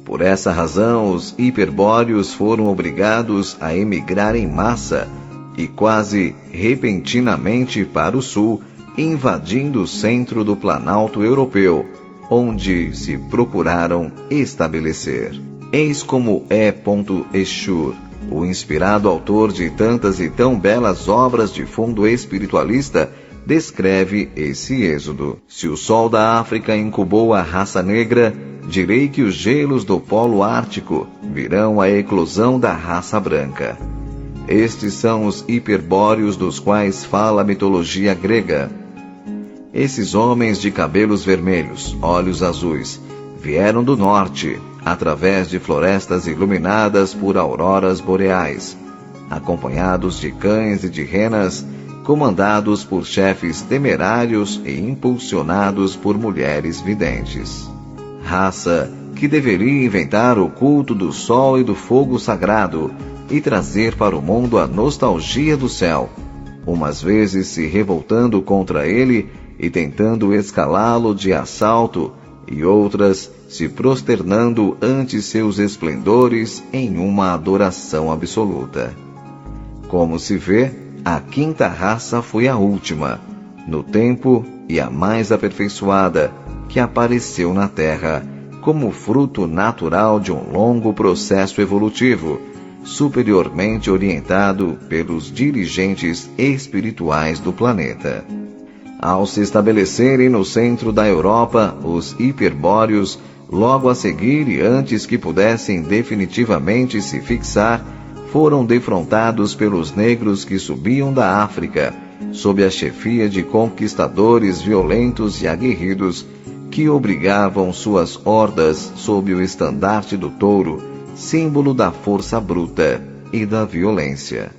Por essa razão, os hiperbóreos foram obrigados a emigrar em massa e quase repentinamente para o sul, invadindo o centro do Planalto Europeu, onde se procuraram estabelecer. Eis como E. Escher, o inspirado autor de tantas e tão belas obras de fundo espiritualista, descreve esse êxodo. Se o sol da África incubou a raça negra, direi que os gelos do Polo Ártico virão a eclosão da raça branca. Estes são os hiperbóreos dos quais fala a mitologia grega. Esses homens de cabelos vermelhos, olhos azuis, vieram do norte, através de florestas iluminadas por auroras boreais, acompanhados de cães e de renas, comandados por chefes temerários e impulsionados por mulheres videntes. Raça que deveria inventar o culto do sol e do fogo sagrado e trazer para o mundo a nostalgia do céu, umas vezes se revoltando contra ele e tentando escalá-lo de assalto, e outras se prosternando ante seus esplendores em uma adoração absoluta. Como se vê, a quinta raça foi a última, no tempo e a mais aperfeiçoada, que apareceu na Terra, como fruto natural de um longo processo evolutivo, superiormente orientado pelos dirigentes espirituais do planeta. Ao se estabelecerem no centro da Europa, os hiperbóreos, logo a seguir e antes que pudessem definitivamente se fixar, foram defrontados pelos negros que subiam da África, sob a chefia de conquistadores violentos e aguerridos, que obrigavam suas hordas sob o estandarte do touro, símbolo da força bruta e da violência.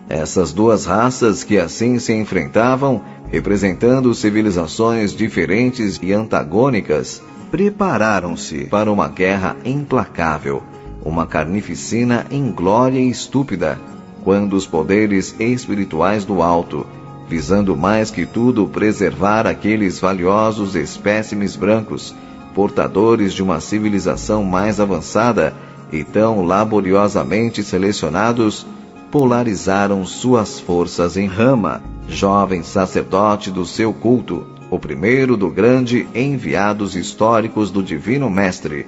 Essas duas raças que assim se enfrentavam, representando civilizações diferentes e antagônicas, prepararam-se para uma guerra implacável, uma carnificina inglória e estúpida, quando os poderes espirituais do alto, visando mais que tudo preservar aqueles valiosos espécimes brancos, portadores de uma civilização mais avançada e tão laboriosamente selecionados, polarizaram suas forças em Rama, jovem sacerdote do seu culto, o primeiro do grande enviados históricos do Divino Mestre,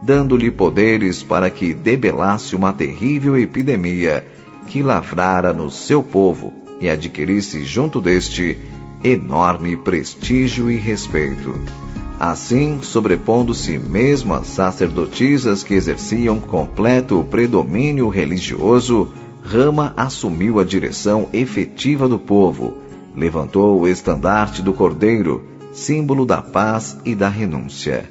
dando-lhe poderes para que debelasse uma terrível epidemia que lavrara no seu povo e adquirisse junto deste enorme prestígio e respeito. Assim, sobrepondo-se mesmo às sacerdotisas que exerciam completo predomínio religioso, Rama assumiu a direção efetiva do povo, levantou o estandarte do Cordeiro, símbolo da paz e da renúncia,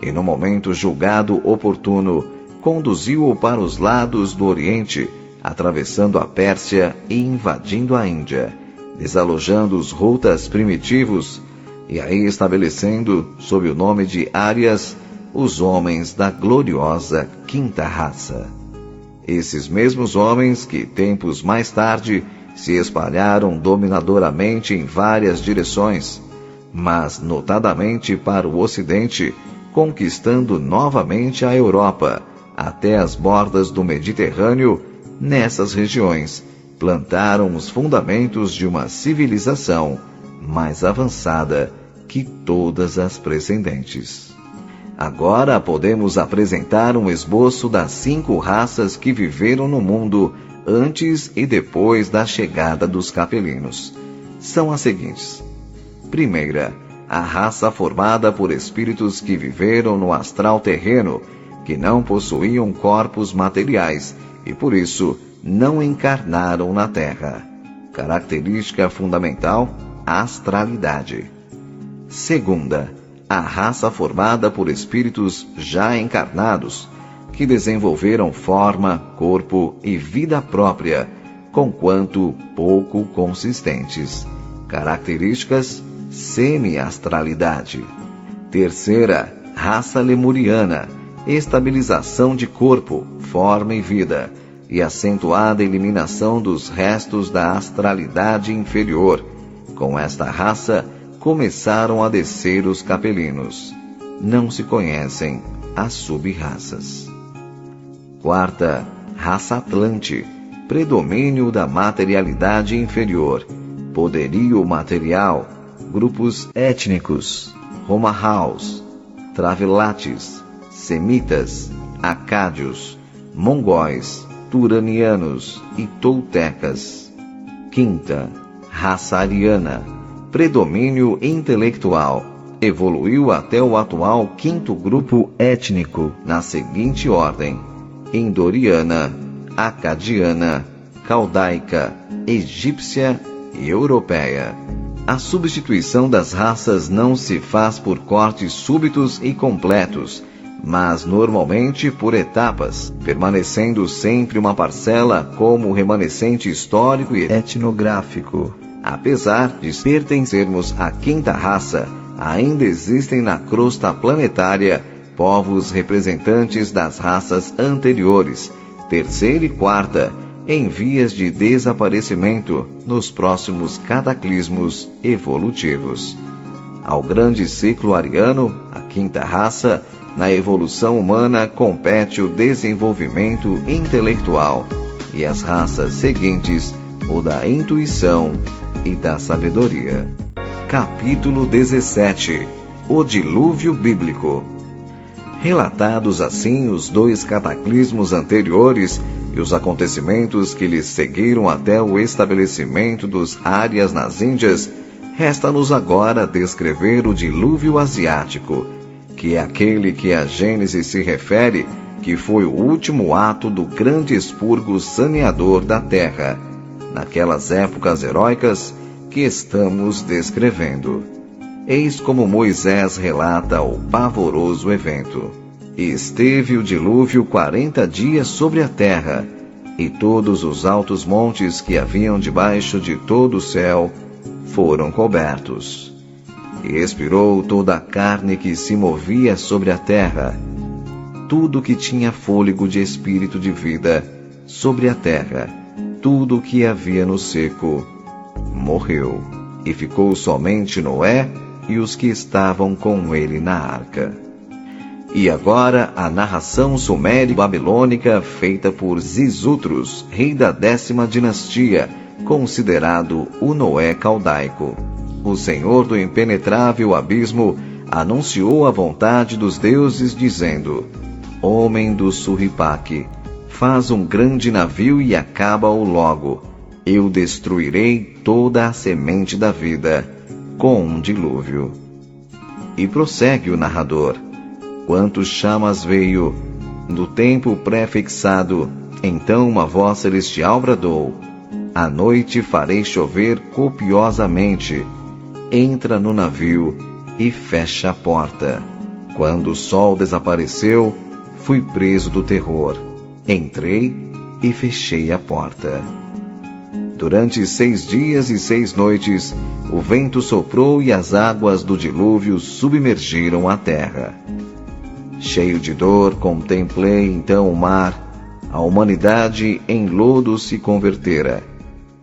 e no momento julgado oportuno, conduziu-o para os lados do Oriente, atravessando a Pérsia e invadindo a Índia, desalojando os Hutas primitivos, e aí estabelecendo, sob o nome de Árias, os homens da gloriosa quinta raça. Esses mesmos homens que, tempos mais tarde, se espalharam dominadoramente em várias direções, mas notadamente para o Ocidente, conquistando novamente a Europa, até as bordas do Mediterrâneo. Nessas regiões, plantaram os fundamentos de uma civilização mais avançada que todas as precedentes. Agora podemos apresentar um esboço das 5 raças que viveram no mundo antes e depois da chegada dos capelinos. São as seguintes. Primeira, a raça formada por espíritos que viveram no astral terreno, que não possuíam corpos materiais e por isso não encarnaram na Terra. Característica fundamental: astralidade. Segunda, a raça formada por espíritos já encarnados, que desenvolveram forma, corpo e vida própria, conquanto pouco consistentes. Características: semi-astralidade. Terceira, raça lemuriana, estabilização de corpo, forma e vida, e acentuada eliminação dos restos da astralidade inferior. Com esta raça, começaram a descer os capelinos. Não se conhecem as sub-raças. Quarta, raça Atlante, predomínio da materialidade inferior, poderio material, grupos étnicos, Romahaus, Travelates, Semitas, Acádios, Mongóis, Turanianos e Toltecas. Quinta, raça ariana, predomínio intelectual, evoluiu até o atual quinto grupo étnico, na seguinte ordem: indoriana, acadiana, caldaica, egípcia e europeia. A substituição das raças não se faz por cortes súbitos e completos, mas normalmente por etapas, permanecendo sempre uma parcela como remanescente histórico e etnográfico. Apesar de pertencermos à quinta raça, ainda existem na crosta planetária povos representantes das raças anteriores, terceira e quarta, em vias de desaparecimento nos próximos cataclismos evolutivos. Ao grande ciclo ariano, a quinta raça, na evolução humana compete o desenvolvimento intelectual, e as raças seguintes, o da intuição e da sabedoria. Capítulo 17. O dilúvio bíblico. Relatados assim os dois cataclismos anteriores e os acontecimentos que lhes seguiram até o estabelecimento dos Árias nas Índias, resta-nos agora descrever o dilúvio asiático, que é aquele que a Gênese se refere, que foi o último ato do grande expurgo saneador da terra, naquelas épocas heróicas que estamos descrevendo. Eis como Moisés relata o pavoroso evento. E esteve o dilúvio 40 dias sobre a terra, e todos os altos montes que haviam debaixo de todo o céu foram cobertos. E expirou toda a carne que se movia sobre a terra, tudo que tinha fôlego de espírito de vida sobre a terra, tudo o que havia no seco, morreu. E ficou somente Noé e os que estavam com ele na arca. E agora a narração sumério-babilônica feita por Zisutros, rei da 10ª dinastia, considerado o Noé caldaico. O Senhor do impenetrável abismo anunciou a vontade dos deuses, dizendo: Homem do Surripaque, faz um grande navio e acaba-o logo. Eu destruirei toda a semente da vida com um dilúvio. E prossegue o narrador: Quanto chamas veio, do tempo pré-fixado, então uma voz celestial bradou: À noite farei chover copiosamente. Entra no navio e fecha a porta. Quando o sol desapareceu, fui preso do terror. Entrei e fechei a porta. Durante 6 dias e 6 noites, o vento soprou e as águas do dilúvio submergiram a terra. Cheio de dor, contemplei então o mar. A humanidade em lodo se convertera,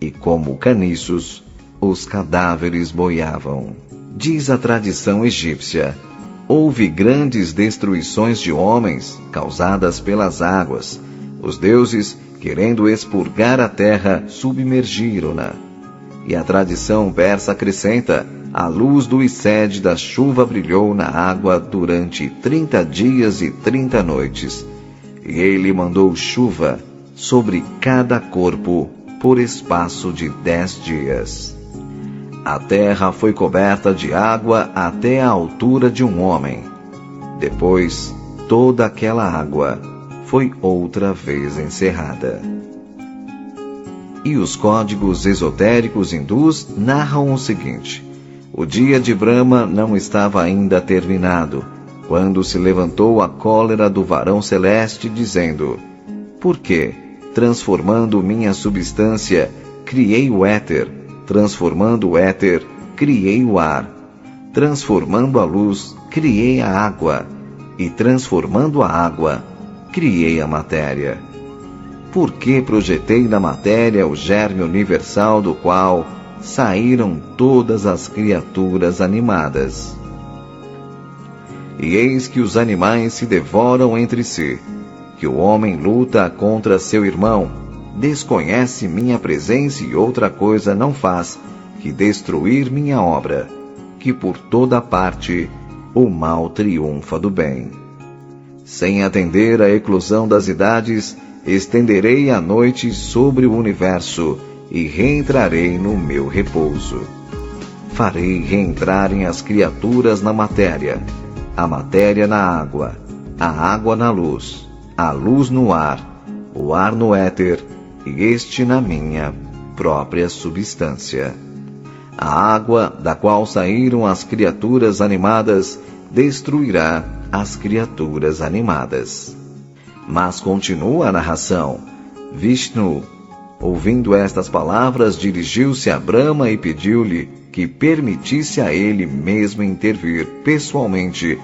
e como caniços, os cadáveres boiavam. Diz a tradição egípcia: houve grandes destruições de homens causadas pelas águas. Os deuses, querendo expurgar a terra, submergiram-na. E a tradição persa acrescenta: a luz do Ised da chuva brilhou na água durante 30 dias e 30 noites. E ele mandou chuva sobre cada corpo por espaço de 10 dias. A terra foi coberta de água até a altura de um homem. Depois, toda aquela água foi outra vez encerrada. E os códigos esotéricos hindus narram o seguinte: o dia de Brahma não estava ainda terminado, quando se levantou a cólera do varão celeste, dizendo: por que, transformando minha substância, criei o éter, transformando o éter, criei o ar, transformando a luz, criei a água, e transformando a água, criei a matéria? Por que projetei na matéria o germe universal do qual saíram todas as criaturas animadas? E eis que os animais se devoram entre si, que o homem luta contra seu irmão, desconhece minha presença e outra coisa não faz que destruir minha obra, que por toda parte o mal triunfa do bem. Sem atender à eclosão das idades, estenderei a noite sobre o universo e reentrarei no meu repouso. Farei reentrarem as criaturas na matéria, a matéria na água, a água na luz, a luz no ar, o ar no éter, e este na minha própria substância. A água da qual saíram as criaturas animadas destruirá as criaturas animadas. Mas continua a narração. Vishnu, ouvindo estas palavras, dirigiu-se a Brahma e pediu-lhe que permitisse a ele mesmo intervir pessoalmente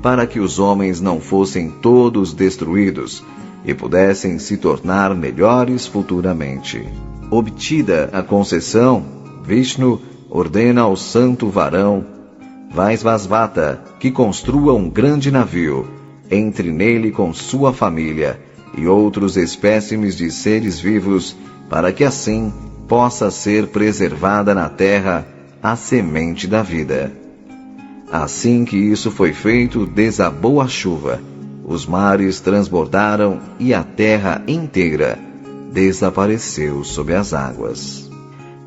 para que os homens não fossem todos destruídos e pudessem se tornar melhores futuramente. Obtida a concessão, Vishnu ordena ao santo varão Vaisvasvata que construa um grande navio, entre nele com sua família e outros espécimes de seres vivos, para que assim possa ser preservada na terra a semente da vida. Assim que isso foi feito, desabou a chuva, os mares transbordaram e a terra inteira desapareceu sob as águas.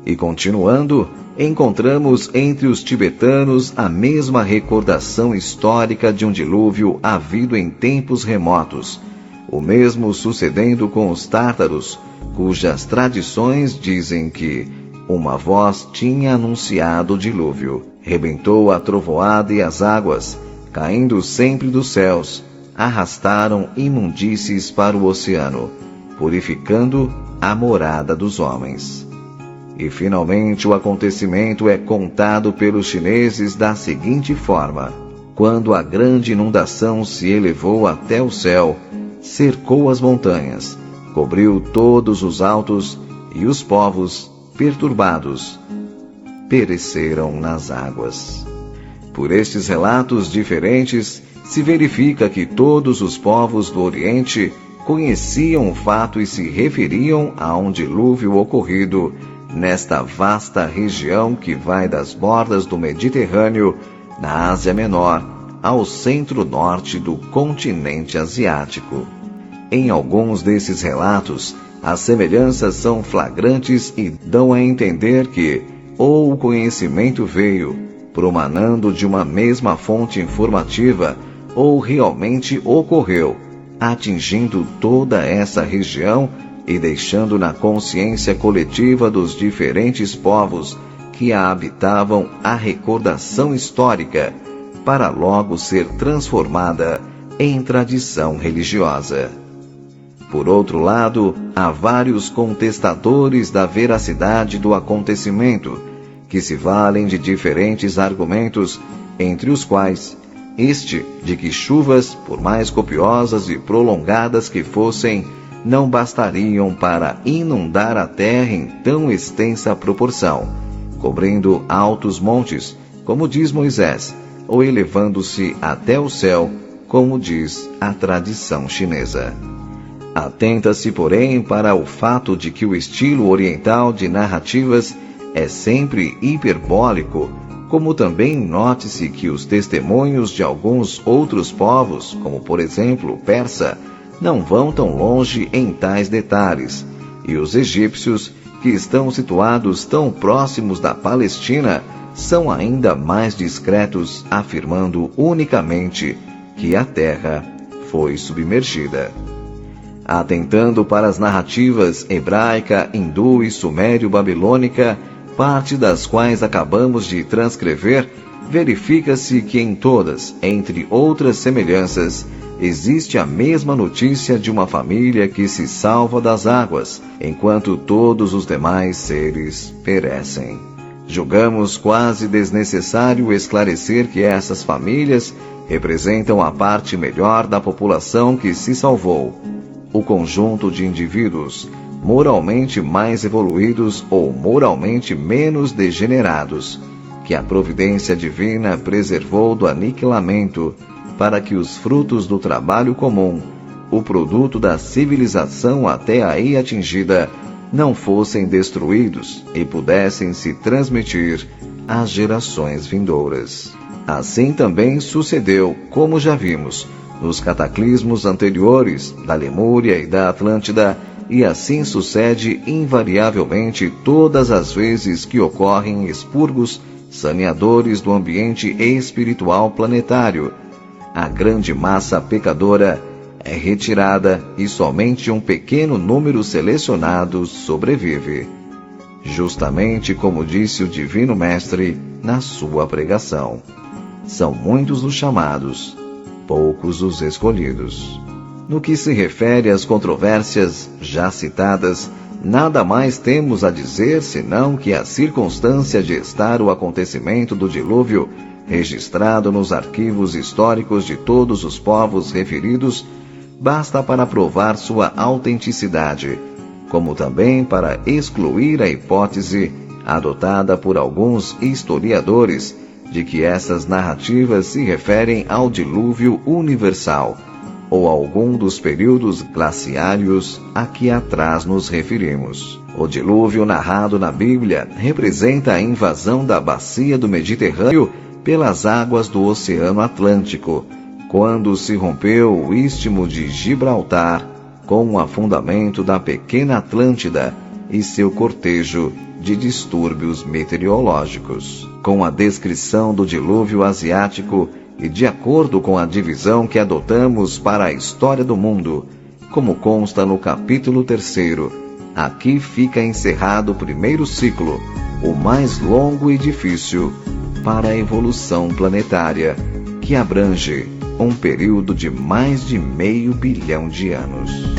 E continuando, encontramos entre os tibetanos a mesma recordação histórica de um dilúvio havido em tempos remotos, o mesmo sucedendo com os tártaros, cujas tradições dizem que uma voz tinha anunciado o dilúvio. Rebentou a trovoada e as águas, caindo sempre dos céus, arrastaram imundícies para o oceano, purificando a morada dos homens. E finalmente o acontecimento é contado pelos chineses da seguinte forma: quando a grande inundação se elevou até o céu, cercou as montanhas, cobriu todos os altos, e os povos, perturbados, pereceram nas águas. Por estes relatos diferentes, se verifica que todos os povos do Oriente conheciam o fato e se referiam a um dilúvio ocorrido nesta vasta região que vai das bordas do Mediterrâneo, na Ásia Menor, ao centro-norte do continente asiático. Em alguns desses relatos, as semelhanças são flagrantes e dão a entender que ou o conhecimento veio, promanando de uma mesma fonte informativa, ou realmente ocorreu, atingindo toda essa região e deixando na consciência coletiva dos diferentes povos que a habitavam a recordação histórica, para logo ser transformada em tradição religiosa. Por outro lado, há vários contestadores da veracidade do acontecimento, que se valem de diferentes argumentos, entre os quais este de que chuvas, por mais copiosas e prolongadas que fossem, não bastariam para inundar a terra em tão extensa proporção, cobrindo altos montes, como diz Moisés, ou elevando-se até o céu, como diz a tradição chinesa. Atenta-se, porém, para o fato de que o estilo oriental de narrativas é sempre hiperbólico, como também note-se que os testemunhos de alguns outros povos, como por exemplo o persa, não vão tão longe em tais detalhes, e os egípcios, que estão situados tão próximos da Palestina, são ainda mais discretos, afirmando unicamente que a terra foi submergida. Atentando para as narrativas hebraica, hindu e sumério-babilônica, parte das quais acabamos de transcrever, verifica-se que em todas, entre outras semelhanças, existe a mesma notícia de uma família que se salva das águas, enquanto todos os demais seres perecem. Julgamos quase desnecessário esclarecer que essas famílias representam a parte melhor da população que se salvou, o conjunto de indivíduos moralmente mais evoluídos ou moralmente menos degenerados, que a providência divina preservou do aniquilamento, para que os frutos do trabalho comum, o produto da civilização até aí atingida, não fossem destruídos e pudessem se transmitir às gerações vindouras. Assim também sucedeu, como já vimos, nos cataclismos anteriores da Lemúria e da Atlântida, e assim sucede invariavelmente todas as vezes que ocorrem expurgos saneadores do ambiente espiritual planetário. A grande massa pecadora é retirada e somente um pequeno número selecionado sobrevive. Justamente como disse o Divino Mestre na sua pregação: são muitos os chamados, poucos os escolhidos. No que se refere às controvérsias já citadas, nada mais temos a dizer senão que a circunstância de estar o acontecimento do dilúvio registrado nos arquivos históricos de todos os povos referidos basta para provar sua autenticidade, como também para excluir a hipótese adotada por alguns historiadores de que essas narrativas se referem ao dilúvio universal ou a algum dos períodos glaciários a que atrás nos referimos. O dilúvio narrado na Bíblia representa a invasão da bacia do Mediterrâneo pelas águas do Oceano Atlântico, quando se rompeu o istmo de Gibraltar com o afundamento da pequena Atlântida e seu cortejo de distúrbios meteorológicos. Com a descrição do dilúvio asiático e de acordo com a divisão que adotamos para a história do mundo, como consta no capítulo 3º, aqui fica encerrado o primeiro ciclo, o mais longo e difícil, para a evolução planetária, que abrange um período de mais de 500 milhões de anos.